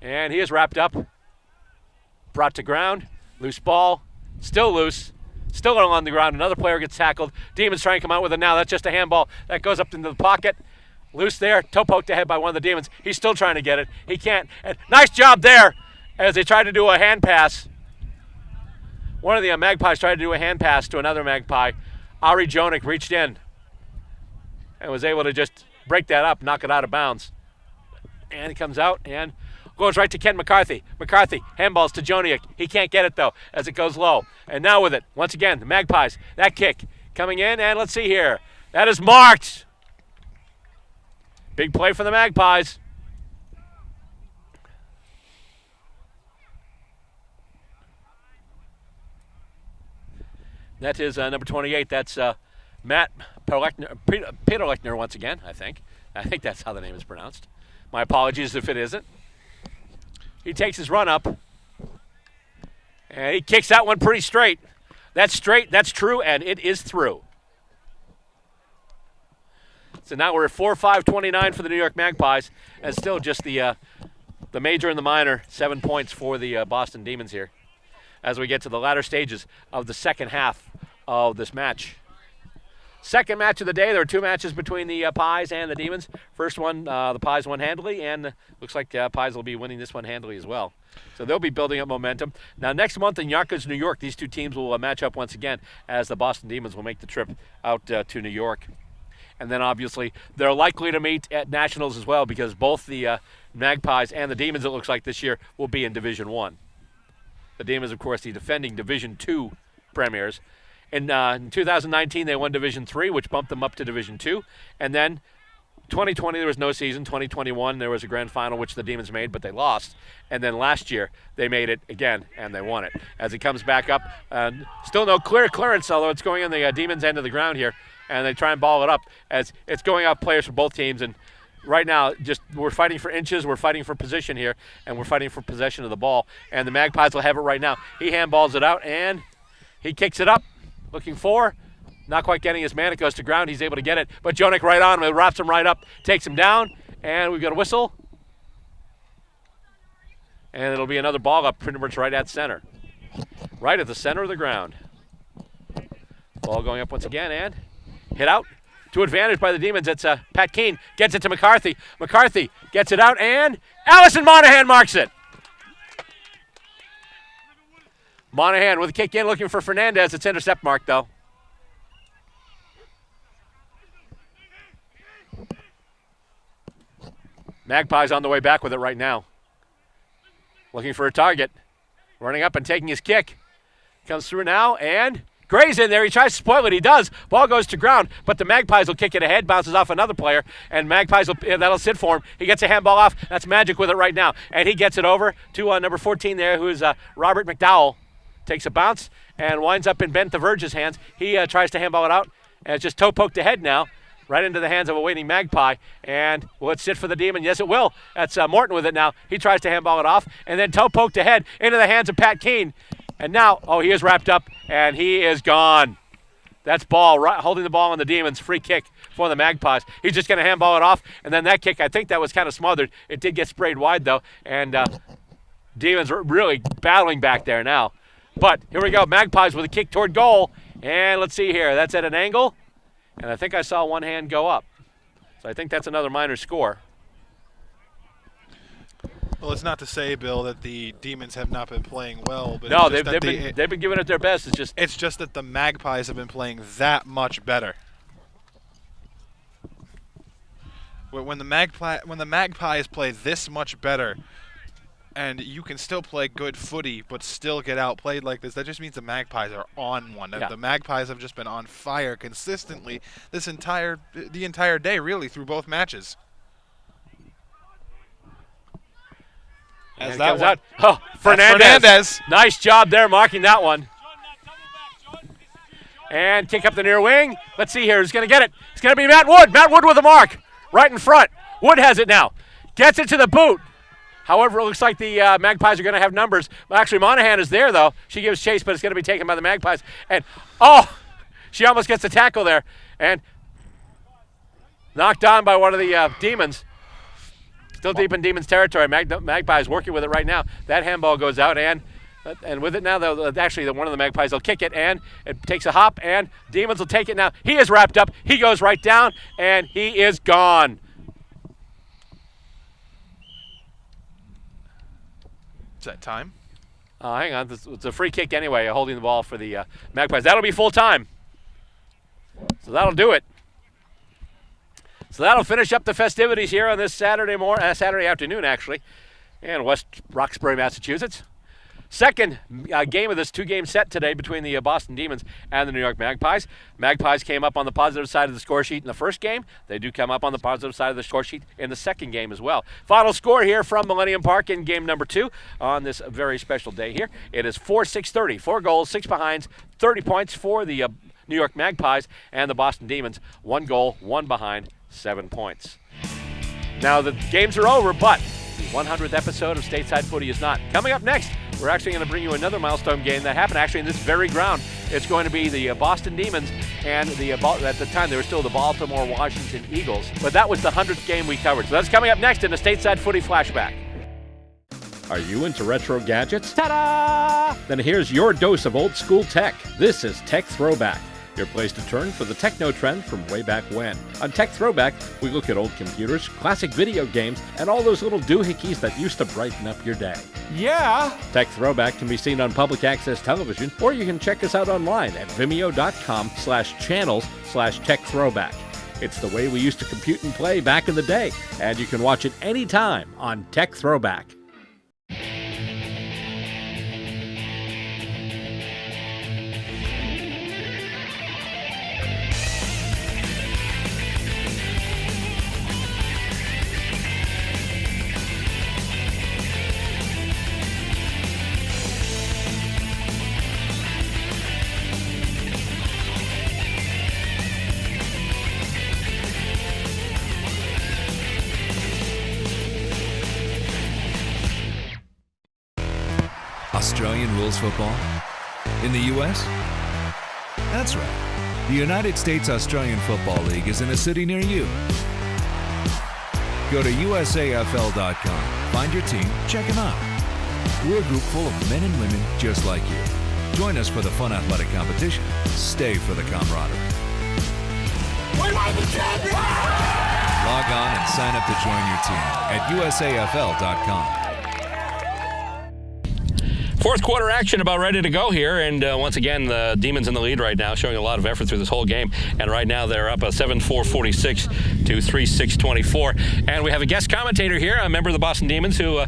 And he is wrapped up. Brought to ground. Loose ball. Still loose. Still on the ground. Another player gets tackled. Demons trying to come out with it now. That's just a handball. That goes up into the pocket. Loose there. Toe poked ahead by one of the Demons. He's still trying to get it. He can't. And nice job there as they tried to do a hand pass. One of the Magpies tried to do a hand pass to another Magpie. Ari Jonik reached in and was able to just break that up, knock it out of bounds. And he comes out and goes right to Ken McCarthy. McCarthy, handballs to Joniak. He can't get it, though, as it goes low. And now with it, once again, the Magpies. That kick coming in, and let's see here. That is marked. Big play for the Magpies. That is number 28. That's Matt Peterlechner once again, I think. I think that's how the name is pronounced. My apologies if it isn't. He takes his run up. And he kicks that one pretty straight. That's straight, that's true, and it is through. So now we're at 4-5-29 for the New York Magpies, and still just the major and the minor, 7 points for the Boston Demons here as we get to the latter stages of the second half of this match. Second match of the day. There are two matches between the Pies and the Demons. First one, the Pies won handily, and looks like Pies will be winning this one handily as well. So they'll be building up momentum. Now, next month in Yonkers, New York, these two teams will match up once again as the Boston Demons will make the trip out to New York. And then, obviously, they're likely to meet at Nationals as well because both the Magpies and the Demons, it looks like this year, will be in Division I. The Demons, of course, the defending Division II premiers. In 2019, they won Division III, which bumped them up to Division II. And then 2020, there was no season. 2021, there was a grand final, which the Demons made, but they lost. And then last year, they made it again, and they won it. As it comes back up, still no clear clearance, although it's going on the Demons' end of the ground here. And they try and ball it up as it's going off players for both teams. And right now, just we're fighting for inches, we're fighting for position here, and we're fighting for possession of the ball. And the Magpies will have it right now. He handballs it out, and he kicks it up. Looking for, not quite getting his man. It goes to ground. He's able to get it. But Jonik right on him. Wraps him right up, takes him down, and we've got a whistle. And it'll be another ball up pretty much right at center. Right at the center of the ground. Ball going up once again, and hit out to advantage by the Demons. It's Pat Keane. Gets it to McCarthy. McCarthy gets it out, and Allison Monahan marks it. Monahan with a kick in, looking for Fernandez. It's intercept mark, though. Magpies on the way back with it right now. Looking for a target. Running up and taking his kick. Comes through now, and Gray's in there. He tries to spoil it. He does. Ball goes to ground, but the Magpies will kick it ahead. Bounces off another player, and Magpies that'll sit for him. He gets a handball off. That's Magic with it right now, and he gets it over to number 14 there, who is Robert McDowell. Takes a bounce and winds up in Ben Thaverge's hands. He tries to handball it out, and it's just toe poked ahead now, right into the hands of a waiting Magpie. And will it sit for the Demon? Yes, it will. That's Morton with it now. He tries to handball it off, and then toe poked ahead into the hands of Pat Keane. And now, he is wrapped up, and he is gone. That's ball, right, holding the ball on the Demons. Free kick for the Magpies. He's just going to handball it off, and then that kick, I think that was kind of smothered. It did get sprayed wide, though, and Demons are really battling back there now. But here we go, Magpies with a kick toward goal. And let's see here, that's at an angle. And I think I saw one hand go up. So I think that's another minor score. Well, it's not to say, Bill, that the Demons have not been playing well. But no, they've been giving it their best. It's just that the Magpies have been playing that much better. When the Magpies play this much better, and you can still play good footy but still get outplayed like this, that just means the Magpies are on one. Yeah. The Magpies have just been on fire consistently the entire day, really, through both matches. As that comes out. Oh, Fernandez. Nice job there marking that one. And kick up the near wing. Let's see here. Who's going to get it? It's going to be Matt Wood. Matt Wood with a mark. Right in front. Wood has it now. Gets it to the boot. However, it looks like the Magpies are going to have numbers. Well, actually, Monahan is there, though. She gives chase, but it's going to be taken by the Magpies. And, she almost gets the tackle there. And knocked down by one of the Demons. Still deep in Demons territory. Magpies working with it right now. That handball goes out, and with it now, actually, one of the Magpies will kick it, and it takes a hop, and Demons will take it now. He is wrapped up. He goes right down, and he is gone. Is that time? Hang on. It's a free kick anyway, holding the ball for the Magpies. That'll be full time. So that'll do it. So that'll finish up the festivities here on this Saturday afternoon, actually, in West Roxbury, Massachusetts. Second game of this two-game set today between the Boston Demons and the New York Magpies. Magpies came up on the positive side of the score sheet in the first game. They do come up on the positive side of the score sheet in the second game as well. Final score here from Millennium Park in game number 2 on this very special day here. It is 4-6-30. 4 goals, 6 behinds, 30 points for the New York Magpies and the Boston Demons. 1 goal, 1 behind, 7 points. Now the games are over, but the 100th episode of Stateside Footy is not. Coming up next, we're actually going to bring you another milestone game that happened actually in this very ground. It's going to be the Boston Demons and at the time they were still the Baltimore Washington Eagles. But that was the 100th game we covered. So that's coming up next in the Stateside Footy Flashback. Are you into retro gadgets? Ta-da! Then here's your dose of old school tech. This is Tech Throwback, your place to turn for the techno trend from way back when. On Tech Throwback, we look at old computers, classic video games, and all those little doohickeys that used to brighten up your day. Yeah! Tech Throwback can be seen on public access television, or you can check us out online at vimeo.com/channels/Tech Throwback. It's the way we used to compute and play back in the day, and you can watch it anytime on Tech Throwback. Australian Rules Football? In the U.S.? That's right. The United States Australian Football League is in a city near you. Go to U.S.A.F.L.com, find your team, check them out. We're a group full of men and women just like you. Join us for the fun athletic competition. Stay for the camaraderie. We are the champions! Log on and sign up to join your team at USAFL.com. Fourth quarter action about ready to go here, and once again the Demons in the lead right now, showing a lot of effort through this whole game, and right now they're up a 7-4-46 to 3-6-24, and we have a guest commentator here, a member of the Boston Demons who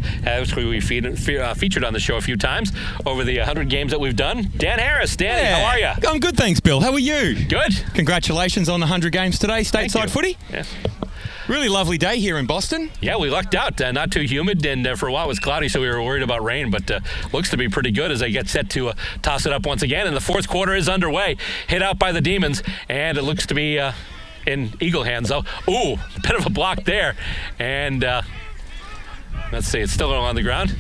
we featured on the show a few times over the 100 games that we've done. Dan Harris. Danny, how are you? I'm good, thanks, Bill. How are you? Good. Congratulations on the 100 games today, Stateside Footy. Yes. Really lovely day here in Boston. Yeah, we lucked out. Not too humid, and for a while it was cloudy, so we were worried about rain, but looks to be pretty good as they get set to toss it up once again. And the fourth quarter is underway. Hit out by the Demons, and it looks to be in Eagle hands, though. Ooh, a bit of a block there. And let's see, it's still on the ground.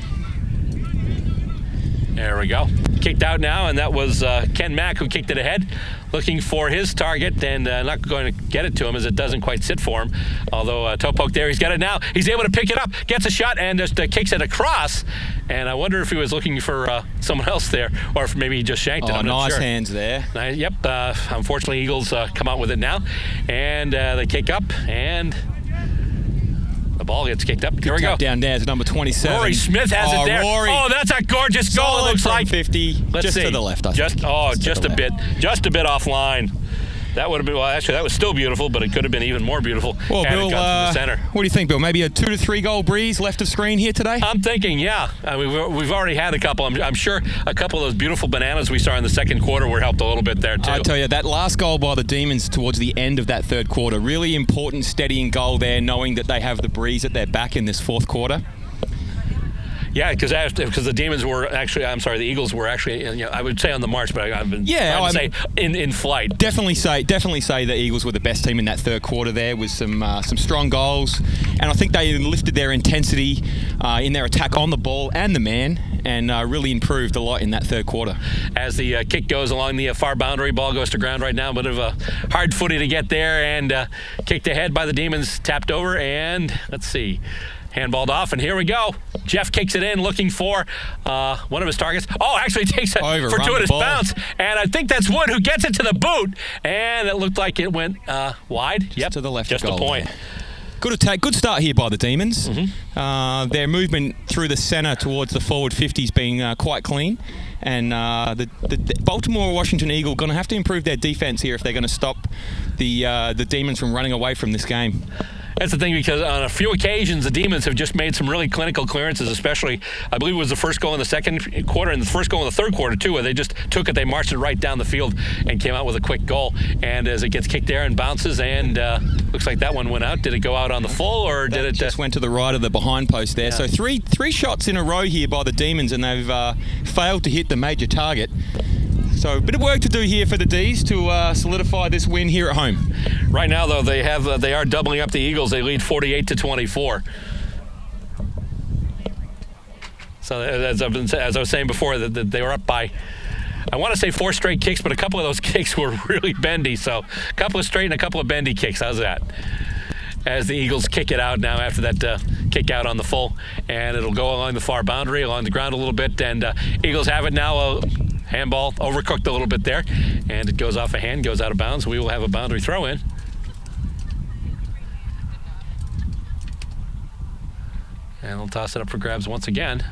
There we go. Kicked out now, and that was Ken Mack who kicked it ahead, looking for his target, and not going to get it to him as it doesn't quite sit for him. Although toe poke there, he's got it now. He's able to pick it up, gets a shot, and just kicks it across. And I wonder if he was looking for someone else there, or if maybe he just shanked it. I'm not nice sure. Hands there. Yep. Unfortunately, Eagles come out with it now, and they kick up, and the ball gets kicked up. Here we go. Down there to number 27. Rory Smith has it there. Rory. Oh, that's a gorgeous goal. It looks like 50. Let's just see. to the left. Just a bit offline. That would have been, well, actually, that was still beautiful, but it could have been even more beautiful. Well, had Bill, it come from the center. What do you think, Bill? Maybe a 2 to 3 goal breeze left of screen here today? I'm thinking, yeah. I mean, we've already had a couple. I'm sure a couple of those beautiful bananas we saw in the second quarter were helped a little bit there, too. I tell you, that last goal by the Demons towards the end of that third quarter, really important, steadying goal there, knowing that they have the breeze at their back in this fourth quarter. Yeah, because the Demons were actually, the Eagles were actually, I would say on the march, but I've been trying to say in flight. Definitely say the Eagles were the best team in that third quarter there with some strong goals. And I think they lifted their intensity in their attack on the ball and the man, and really improved a lot in that third quarter. As the kick goes along the far boundary, ball goes to ground right now, a bit of a hard footy to get there, and kicked ahead by the Demons, tapped over, and let's see. Handballed off, and here we go. Jeff kicks it in, looking for one of his targets. Oh, actually takes a fortuitous bounce, and I think that's Wood who gets it to the boot, and it looked like it went wide. Yep, to the left. Just a point. There. Good attack, good start here by the Demons. Mm-hmm. Their movement through the centre towards the forward 50s being quite clean. And the Baltimore Washington Eagle going to have to improve their defence here if they're going to stop the Demons from running away from this game. That's the thing, because on a few occasions, the Demons have just made some really clinical clearances, especially, I believe it was the first goal in the second quarter and the first goal in the third quarter, too, where they just took it, they marched it right down the field and came out with a quick goal. And as it gets kicked there and bounces, and looks like that one went out. Did it go out on the full, or did it just went to the right of the behind post there? Yeah. So three shots in a row here by the Demons, and they've failed to hit the major target. So a bit of work to do here for the D's to solidify this win here at home. Right now, though, they are doubling up the Eagles. They lead 48-24. So as I was saying before, that they were up by, I want to say 4 straight kicks, but a couple of those kicks were really bendy. So a couple of straight and a couple of bendy kicks. How's that? As the Eagles kick it out now after that kick out on the full, and it'll go along the far boundary, along the ground a little bit, and Eagles have it now. Handball overcooked a little bit there, and it goes off a hand, goes out of bounds. We will have a boundary throw in. And they'll toss it up for grabs once again.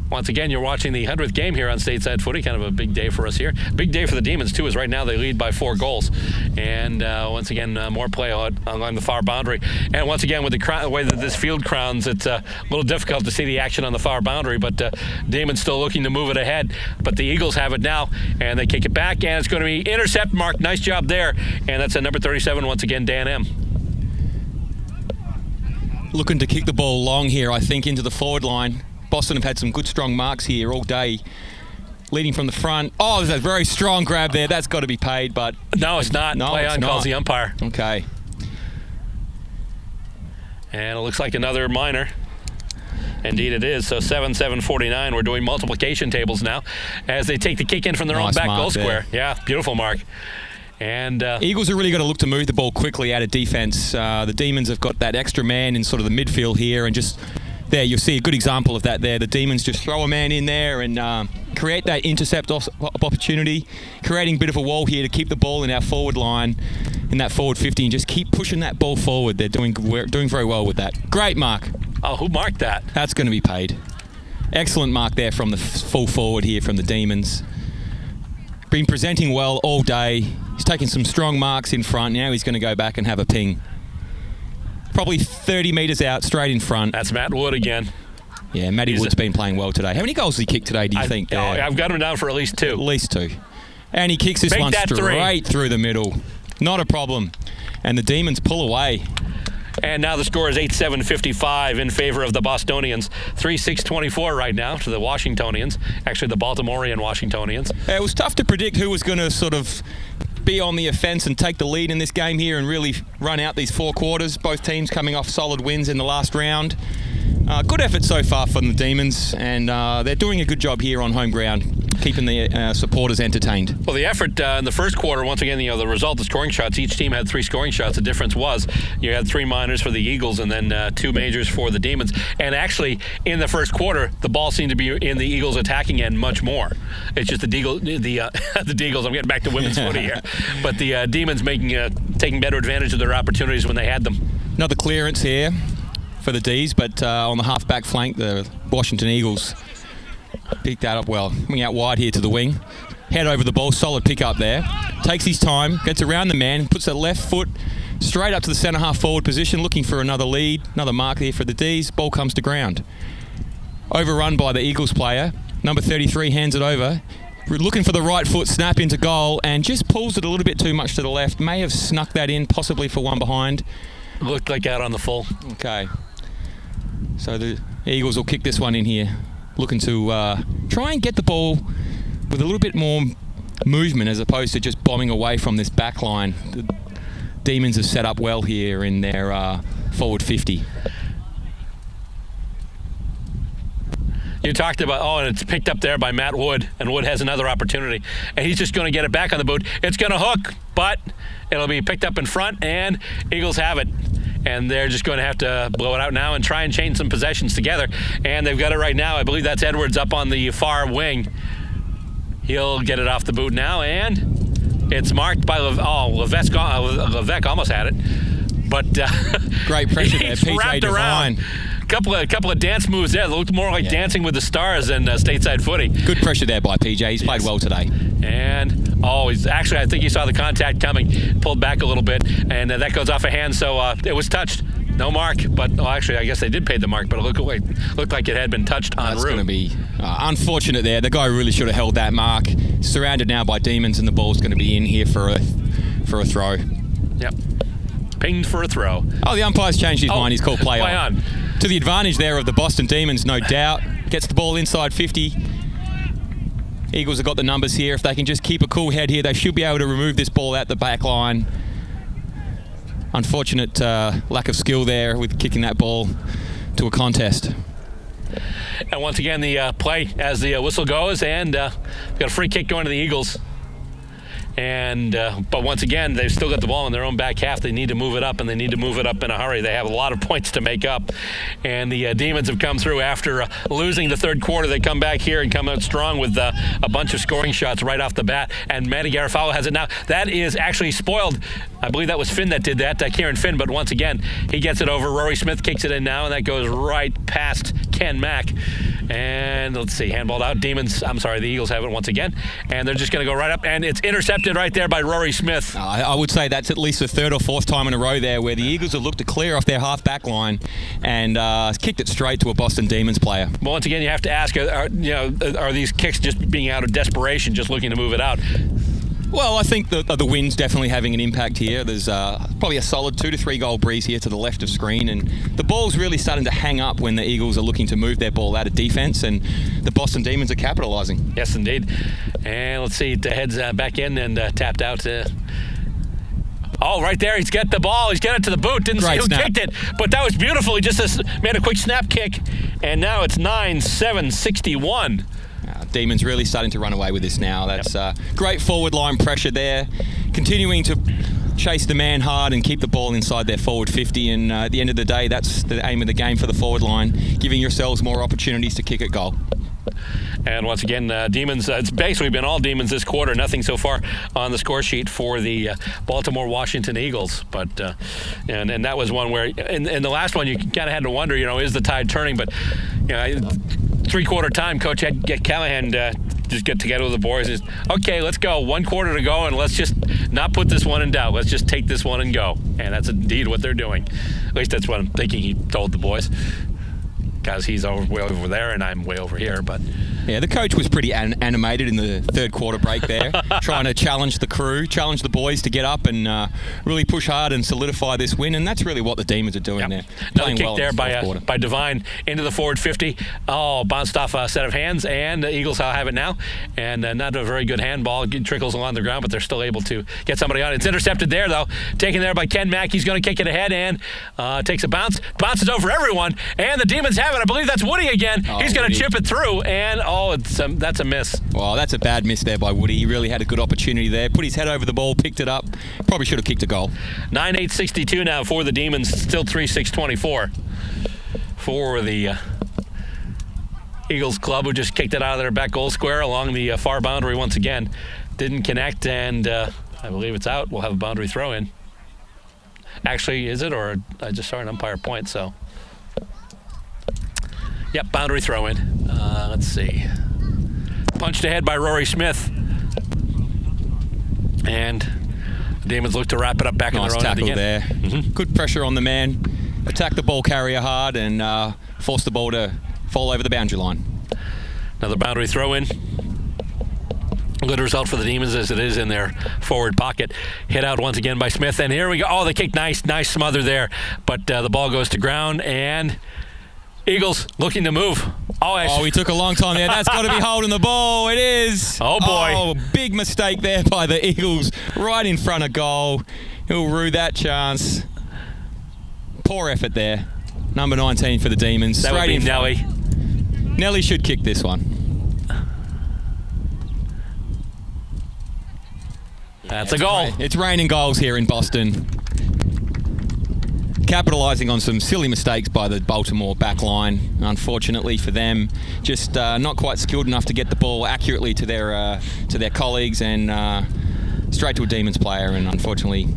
Once again, you're watching the 100th game here on Stateside Footy. Kind of a big day for us here. Big day for the Demons, too, as right now they lead by 4 goals. And once again, more play along the far boundary. And once again, with the way that this field crowns, it's a little difficult to see the action on the far boundary. But Demons still looking to move it ahead. But the Eagles have it now, and they kick it back. And it's going to be intercept mark. Nice job there. And that's a number 37, once again, Dan M. Looking to kick the ball long here, I think, into the forward line. Boston have had some good strong marks here all day, leading from the front. Oh, there's a very strong grab there. That's got to be paid, but... No, it's not. No, Play it's on not. Calls the umpire. Okay. And it looks like another minor. Indeed it is. So 7-7-49. We're doing multiplication tables now as they take the kick in from their own back goal square. Yeah, beautiful mark. And Eagles are really got to look to move the ball quickly out of defense. The Demons have got that extra man in sort of the midfield here, and just... There, you'll see a good example of that there. The Demons just throw a man in there and create that intercept opportunity, creating a bit of a wall here to keep the ball in our forward line, in that forward 50, and just keep pushing that ball forward. They're doing very well with that. Great mark. Oh, who marked that? That's going to be paid. Excellent mark there from the full forward here from the Demons. Been presenting well all day. He's taking some strong marks in front. Now he's going to go back and have a ping. Probably 30 metres out, straight in front. That's Matt Wood again. Yeah, Matty Wood's been playing well today. How many goals did he kick today, do you think? I've got him down for at least 2. At least 2. And he kicks this one straight through the middle. Not a problem. And the Demons pull away. And now the score is 8-7-55 in favor of the Bostonians. 3-6-24 right now to the Washingtonians. Actually, the Baltimorean Washingtonians. It was tough to predict who was going to sort of be on the offence and take the lead in this game here and really run out these 4 quarters. Both teams coming off solid wins in the last round. Good effort so far from the Demons, and they're doing a good job here on home ground, keeping the supporters entertained. Well, the effort in the first quarter, once again, the result, the scoring shots, each team had 3 scoring shots. The difference was you had 3 minors for the Eagles and then 2 majors for the Demons. And actually, in the first quarter, the ball seemed to be in the Eagles' attacking end much more. It's just the Deagles, I'm getting back to women's footy here, but the Demons taking better advantage of their opportunities when they had them. Another clearance here for the D's, but on the half-back flank, the Washington Eagles picked that up well. Coming out wide here to the wing. Head over the ball, solid pick up there. Takes his time, gets around the man, puts that left foot straight up to the centre-half forward position, looking for another lead, another mark there for the D's. Ball comes to ground. Overrun by the Eagles player. Number 33 hands it over. Looking for the right foot snap into goal and just pulls it a little bit too much to the left. May have snuck that in, possibly for one behind. Looked like out on the full. Okay. So the Eagles will kick this one in here. Looking to try and get the ball with a little bit more movement as opposed to just bombing away from this back line. The Demons have set up well here in their forward 50. You talked about, and it's picked up there by Matt Wood, and Wood has another opportunity. And he's just going to get it back on the boot. It's going to hook, but it'll be picked up in front, and Eagles have it. And they're just going to have to blow it out now and try and chain some possessions together. And they've got it right now. I believe that's Edwards up on the far wing. He'll get it off the boot now, and it's marked by Levesque almost had it. But great pressure there, PJ wrapped around. couple of dance moves there. They looked more like Dancing with the Stars than Stateside Footy. Good pressure there by PJ. He's played well today. And, he's actually, I think he saw the contact coming, pulled back a little bit, and that goes off a hand, so it was touched. No mark, but actually, I guess they did pay the mark, but it looked like it had been touched en route. That's going to be unfortunate there. The guy really should have held that mark. Surrounded now by Demons, and the ball's going to be in here for a throw. Yep. Pinged for a throw. Oh, the umpire's changed his mind. He's called play on. To the advantage there of the Boston Demons, no doubt. Gets the ball inside 50. Eagles have got the numbers here. If they can just keep a cool head here, they should be able to remove this ball out the back line. Unfortunate lack of skill there with kicking that ball to a contest. And once again, the play as the whistle goes, and got a free kick going to the Eagles. And but once again, they've still got the ball in their own back half. They need to move it up, and they need to move it up in a hurry. They have a lot of points to make up. And the Demons have come through after losing the third quarter. They come back here and come out strong with a bunch of scoring shots right off the bat. And Manny Garofalo has it now. That is actually spoiled. I believe that was Finn that did that, Kieran Finn. But once again, he gets it over. Rory Smith kicks it in now, and that goes right past Ken Mack. And let's see, handballed out. The Eagles have it once again. And they're just going to go right up, and it's intercepted right there by Rory Smith. I would say that's at least the third or fourth time in a row there where the Eagles have looked to clear off their half-back line and kicked it straight to a Boston Demons player. Well, once again, you have to ask, are these kicks just being out of desperation, just looking to move it out? Well, I think the wind's definitely having an impact here. There's probably a solid 2 to 3 goal breeze here to the left of screen, and the ball's really starting to hang up when the Eagles are looking to move their ball out of defense, and the Boston Demons are capitalizing. Yes, indeed. And let's see, it heads back in and tapped out. Right there, he's got the ball. He's got it to the boot. Didn't see who kicked it, but that was beautiful. He just made a quick snap kick, and now it's 9-7-61. Demons really starting to run away with this now. That's great forward line pressure there. Continuing to chase the man hard and keep the ball inside their forward 50. And at the end of the day, that's the aim of the game for the forward line, giving yourselves more opportunities to kick at goal. And once again, Demons, it's basically been all Demons this quarter. Nothing so far on the score sheet for the Baltimore-Washington Eagles. But and that was one where, in the last one, you kind of had to wonder, is the tide turning? But, three-quarter time, Coach Callahan just get together with the boys and okay, let's go. 1 quarter to go, and let's just not put this one in doubt. Let's just take this one and go. And that's indeed what they're doing. At least that's what I'm thinking he told the boys. Because he's way over there and I'm way over here, but... Yeah, the coach was pretty animated in the third quarter break there, trying to challenge the crew, challenge the boys to get up and really push hard and solidify this win, and that's really what the Demons are doing there. Another kick there by Devine into the forward 50. Bounced off a set of hands, and the Eagles have it now. And not a very good handball. It trickles along the ground, but they're still able to get somebody on. It's intercepted there, though. Taken there by Ken Mack. He's going to kick it ahead and takes a bounce. Bounces over everyone, and the Demons have it. I believe that's Woody again. He's going to chip it through, and that's a miss. Well, that's a bad miss there by Woody. He really had a good opportunity there. Put his head over the ball, picked it up. Probably should have kicked a goal. 9-8-62 now for the Demons. Still 3-6-24 for the Eagles club, who just kicked it out of their back goal square along the far boundary once again. Didn't connect, and I believe it's out. We'll have a boundary throw in. Actually, is it? Or I just saw an umpire point, so... Yep, boundary throw in. Let's see. Punched ahead by Rory Smith. And the Demons look to wrap it up back in their own end again. Nice tackle there. Mm-hmm. Good pressure on the man. Attack the ball carrier hard and force the ball to fall over the boundary line. Another boundary throw in. Good result for the Demons as it is in their forward pocket. Hit out once again by Smith. And here we go. Oh, they kicked nice smother there. But the ball goes to ground, and Eagles looking to move. Oh, he took a long time there. That's got to be holding the ball. It is. Oh, boy. Oh, big mistake there by the Eagles right in front of goal. He'll rue that chance. Poor effort there. Number 19 for the Demons. That would be Nelly. Nelly should kick this one. That's a goal. It's raining goals here in Boston. Capitalising on some silly mistakes by the Baltimore back line, unfortunately for them. Just not quite skilled enough to get the ball accurately to their colleagues, and straight to a Demons player, and unfortunately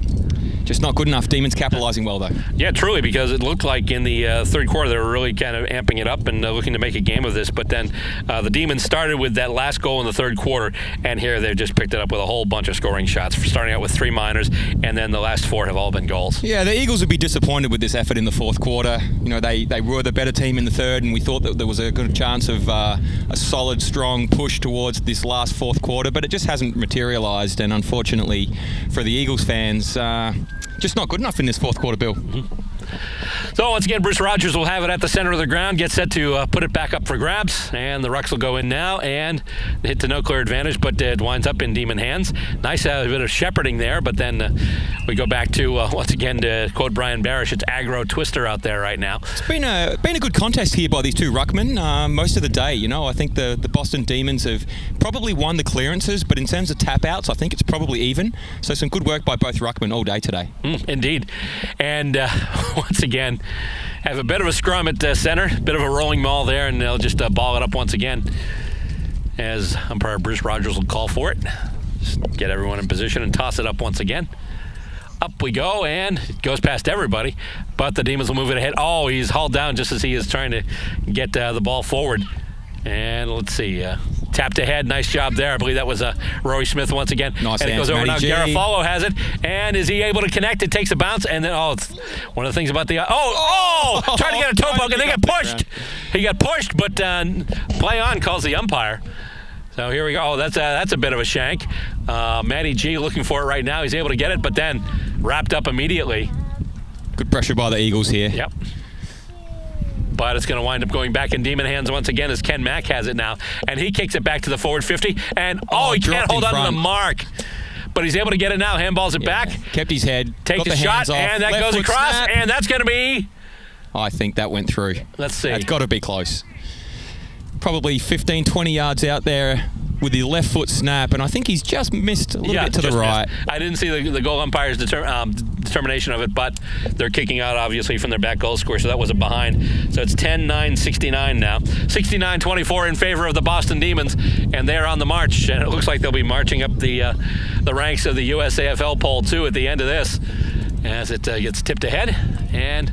Just not good enough. Demons capitalizing well, though. Yeah, truly, because it looked like in the third quarter they were really kind of amping it up and looking to make a game of this. But then the Demons started with that last goal in the third quarter, and here they've just picked it up with a whole bunch of scoring shots, starting out with 3 minors, and then the last 4 have all been goals. Yeah, the Eagles would be disappointed with this effort in the fourth quarter. You know, they were the better team in the third, and we thought that there was a good chance of a solid, strong push towards this last fourth quarter, but it just hasn't materialised, and unfortunately for the Eagles fans, just not good enough in this fourth quarter, Bill. So once again, Bruce Rogers will have it at the center of the ground, get set to put it back up for grabs, and the Rucks will go in now and hit to no clear advantage, but it winds up in Demon hands. Nice bit of shepherding there, but then we go back to, once again, to quote Brian Barish, it's aggro twister out there right now. It's been a good contest here by these two ruckmen most of the day. You know, I think the Boston Demons have probably won the clearances, but in terms of tap-outs, I think it's probably even. So some good work by both ruckmen all day today. Indeed. And once again, have a bit of a scrum at center, bit of a rolling maul there, and they'll just ball it up once again as umpire Bruce Rogers will call for it. Just get everyone in position and toss it up once again. Up we go, and it goes past everybody, but the Demons will move it ahead. Oh, he's hauled down just as he is trying to get the ball forward. And let's see, tapped ahead, nice job there. I believe that was Rory Smith once again. Nice and it goes over now. Garofalo has it, and is he able to connect? It takes a bounce, and then it's one of the things about the trying to get a toe poke, and they get pushed. He got pushed, but play on calls the umpire. So here we go. Oh, that's a bit of a shank. Matty G looking for it right now. He's able to get it, but then wrapped up immediately. Good pressure by the Eagles here. Yep. But it's going to wind up going back in Demon hands once again as Ken Mack has it now. And he kicks it back to the forward 50. And, he can't hold on to the mark. But he's able to get it now. Handballs it back. Kept his head. Take the shot, and that goes across. Snap. And that's going to be... I think that went through. Let's see. That's got to be close. Probably 15, 20 yards out there with the left foot snap, and I think he's just missed a little bit to the right. Missed. I didn't see the goal umpire's determination of it, but they're kicking out, obviously, from their back goal score, so that was a behind. So it's 10-9-69 now. 69-24 in favor of the Boston Demons, and they're on the march, and it looks like they'll be marching up the ranks of the U.S.A. poll, too, at the end of this, as it gets tipped ahead, and...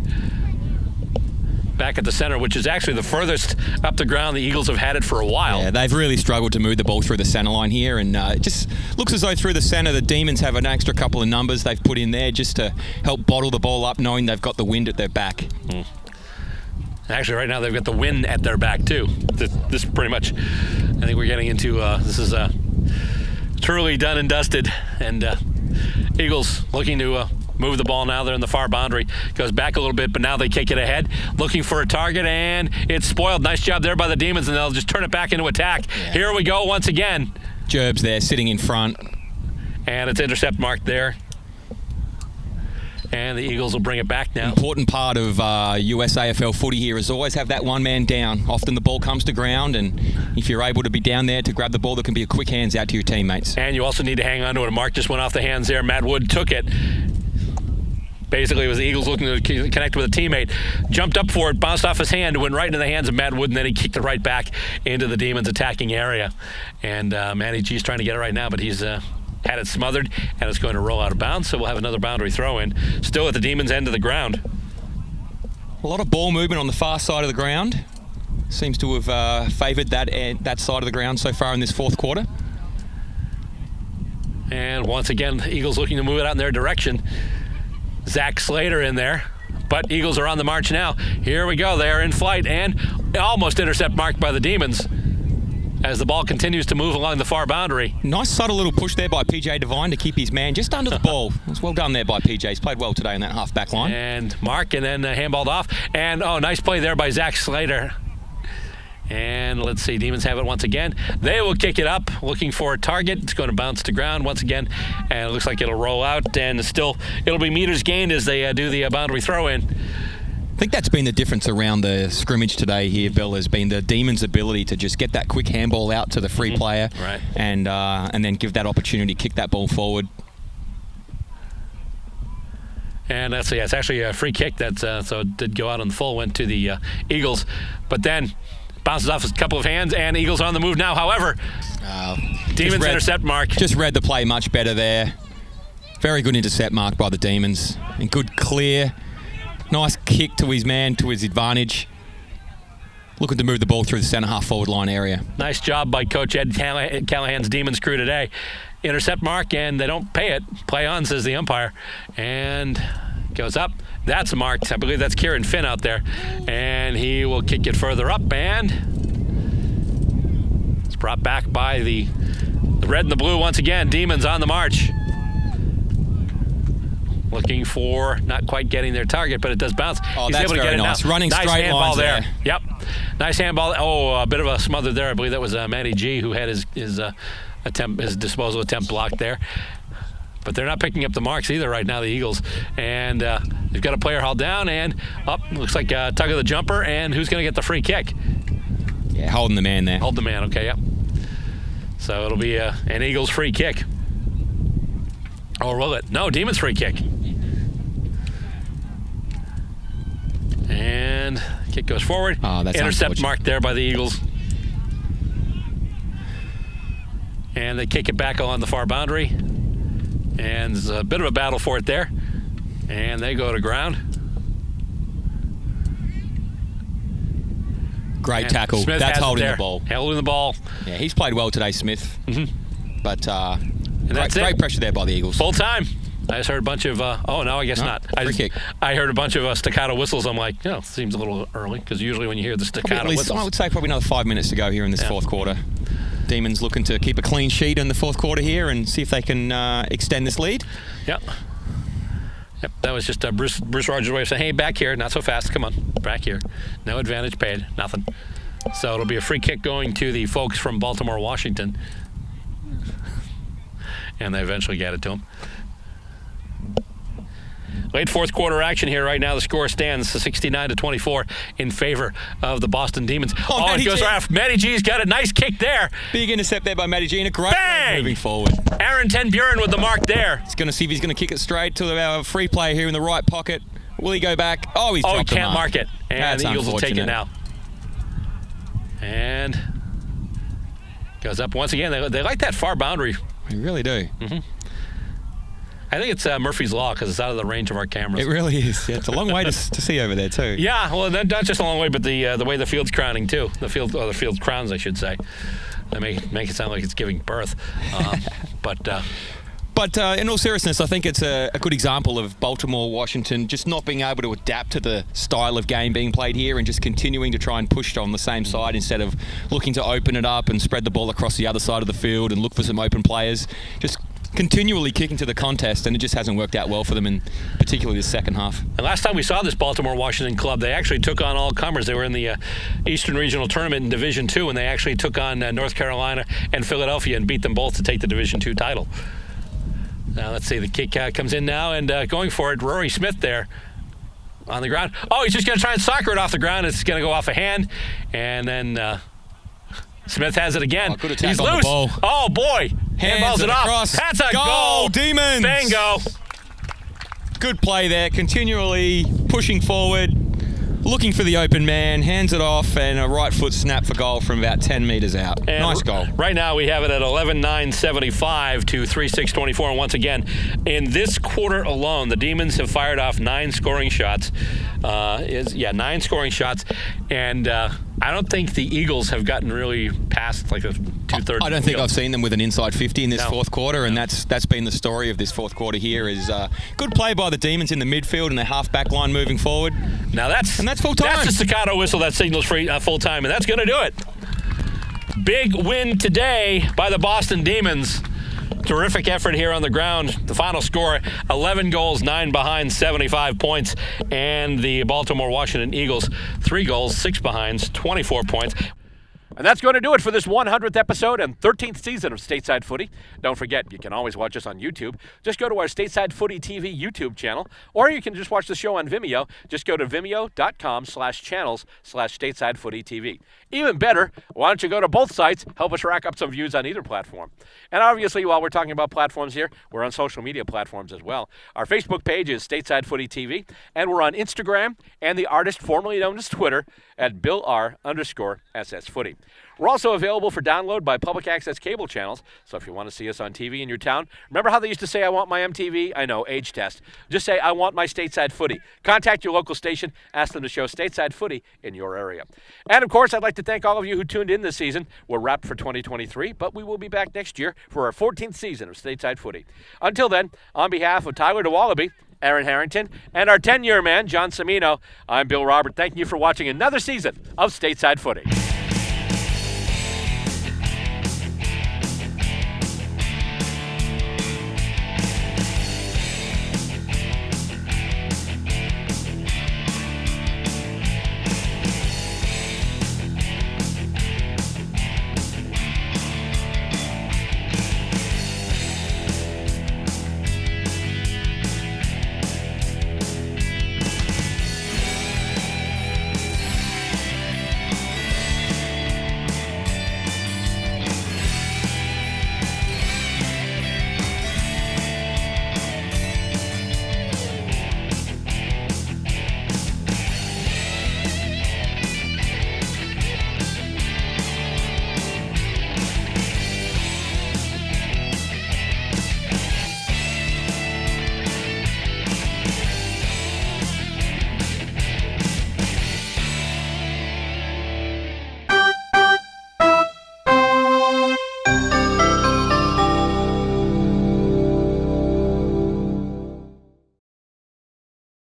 back at the center, which is actually the furthest up the ground the Eagles have had it for a while. Yeah, they've really struggled to move the ball through the center line here, and it just looks as though through the center the Demons have an extra couple of numbers they've put in there just to help bottle the ball up, knowing they've got the wind at their back. Actually, right now they've got the wind at their back too. This pretty much, I think we're getting into this is truly done and dusted, and Eagles looking to move the ball now. They're in the far boundary. Goes back a little bit, but now they kick it ahead, looking for a target, and it's spoiled. Nice job there by the Demons, and they'll just turn it back into attack. Yeah. Here we go once again. Gerb's there, sitting in front. And it's intercept marked there. And the Eagles will bring it back now. Important part of U.S.A. footy here is always have that one man down. Often the ball comes to ground, and if you're able to be down there to grab the ball, there can be a quick hands out to your teammates. And you also need to hang on to it. Mark just went off the hands there. Matt Wood took it. Basically, it was the Eagles looking to connect with a teammate. Jumped up for it, bounced off his hand, went right into the hands of Matt Wood, and then he kicked it right back into the Demons' attacking area. And Matty G's trying to get it right now, but he's had it smothered, and it's going to roll out of bounds, so we'll have another boundary throw in. Still at the Demons' end of the ground. A lot of ball movement on the far side of the ground. Seems to have favoured that side of the ground so far in this fourth quarter. And once again, the Eagles looking to move it out in their direction. Zach Slater in there, but Eagles are on the march now. Here we go. They are in flight, and almost intercept marked by the Demons as the ball continues to move along the far boundary. Nice subtle little push there by PJ Devine to keep his man just under the ball. It's well done there by PJ. He's played well today in that half-back line. And Mark, and then handballed off. And, nice play there by Zach Slater. And let's see, Demons have it once again. They will kick it up, looking for a target. It's going to bounce to ground once again, and it looks like it'll roll out, and it'll be meters gained as they do the boundary throw-in. I think that's been the difference around the scrimmage today here, Bill, has been the Demons' ability to just get that quick handball out to the free player, right, and then give that opportunity to kick that ball forward. And let's see, it's actually a free kick. So it did go out on the full, went to the Eagles, but then bounces off a couple of hands, and Eagles on the move now. However, Demons intercept mark. Just read the play much better there. Very good intercept mark by the Demons. And good clear. Nice kick to his man, to his advantage. Looking to move the ball through the centre half forward line area. Nice job by Coach Ed Callahan's Demons crew today. Intercept mark, and they don't pay it. Play on, says the umpire. And goes up. That's marked. I believe that's Kieran Finn out there. And he will kick it further up, and it's brought back by the red and the blue once again. Demons on the march. Looking for, not quite getting their target, but it does bounce. Oh, He's that's able to very get it nice. now. Running nice straight handball lines there. there. Yep. Nice handball. Oh, a bit of a smother there. I believe that was Matty G who had his disposal attempt blocked there. But they're not picking up the marks either right now, the Eagles. And they've got a player hauled down and up. Looks like a tug of the jumper. And who's going to get the free kick? Yeah, holding the man there. Hold the man. Okay, yep. So it'll be an Eagles free kick. Or will it? No, Demons free kick. And kick goes forward. Oh, that's intercept marked there by the Eagles. And they kick it back along the far boundary. And there's a bit of a battle for it there. And they go to ground. Great tackle. Smith That's has holding it there. the ball. Holding the ball. Yeah, he's played well today, Smith. Mm-hmm. But that's great it. pressure there by the Eagles. Full time. I just heard a bunch of, oh, no, I guess not. Free kick. I heard a bunch of staccato whistles. I'm like, seems a little early, because usually when you hear the staccato whistles. I would say probably another 5 minutes to go here in this fourth quarter. Demons looking to keep a clean sheet in the fourth quarter here and see if they can extend this lead. Yep. That was just Bruce Rogers' way of saying, hey, back here, not so fast, come on, back here. No advantage paid, nothing. So it'll be a free kick going to the folks from Baltimore, Washington. And they eventually get it to them. Late fourth quarter action here right now. The score stands 69-24 in favor of the Boston Demons. Oh, it goes right. Matty G's got a nice kick there. Big intercept there by Matty G and a great moving forward. Aaron Ten Buren with the mark there. He's going to see if he's going to kick it straight to our free player here in the right pocket. Will he go back? Oh, he can't mark it. And That's the Eagles will take it now. And goes up once again. They like that far boundary. They really do. Mm-hmm. I think it's Murphy's Law because it's out of the range of our cameras. It really is. Yeah, it's a long way to see over there too. Yeah, well, not just a long way, but the way the field's crowning too. The field's crowns, I should say. They make it sound like it's giving birth. But in all seriousness, I think it's a good example of Baltimore, Washington just not being able to adapt to the style of game being played here and just continuing to try and push on the same side instead of looking to open it up and spread the ball across the other side of the field and look for some open players. Just continually kicking to the contest, and it just hasn't worked out well for them, in particularly the second half. And last time we saw this Baltimore-Washington club, they actually took on all comers. They were in the Eastern Regional Tournament in Division II, and they actually took on North Carolina and Philadelphia and beat them both to take the Division II title. Now let's see, the kick comes in now, and going for it, Rory Smith there on the ground. Oh, he's just going to try and soccer it off the ground. It's going to go off a hand, and then Smith has it again. Good attack He's on loose. The ball. Oh, boy. Handballs it off. Across. That's a goal. Demons. Bingo. Good play there. Continually pushing forward, looking for the open man, hands it off, and a right foot snap for goal from about 10 metres out. And nice goal. Right now we have it at 11-9-75 to 3-6-24. And once again, in this quarter alone, the Demons have fired off 9 scoring shots. 9 scoring shots. And I don't think the Eagles have gotten really past like a two-thirds. I don't think I've seen them with an inside 50 in this fourth quarter, and that's been the story of this fourth quarter here. Is good play by the Demons in the midfield and the half-back line moving forward. Now that's full time. That's the staccato whistle that signals full time, and that's going to do it. Big win today by the Boston Demons. Terrific effort here on the ground. The final score, 11 goals, 9 behind, 75 points. And the Baltimore Washington Eagles, 3 goals, 6 behinds, 24 points. And that's going to do it for this 100th episode and 13th season of Stateside Footy. Don't forget, you can always watch us on YouTube. Just go to our Stateside Footy TV YouTube channel, or you can just watch the show on Vimeo. Just go to vimeo.com/channels/Stateside Footy TV. Even better, why don't you go to both sites, help us rack up some views on either platform. And obviously, while we're talking about platforms here, we're on social media platforms as well. Our Facebook page is Stateside Footy TV, and we're on Instagram and the artist formerly known as Twitter at BillR_SS Footy. We're also available for download by public access cable channels, so if you want to see us on TV in your town, remember how they used to say, I want my MTV? I know, age test. Just say, I want my Stateside Footy. Contact your local station, ask them to show Stateside Footy in your area. And, of course, I'd like to thank all of you who tuned in this season. We're wrapped for 2023, but we will be back next year for our 14th season of Stateside Footy. Until then, on behalf of Tyler DeWallaby, Aaron Harrington, and our 10-year man, John Cimino, I'm Bill Robert. Thank you for watching another season of Stateside Footy.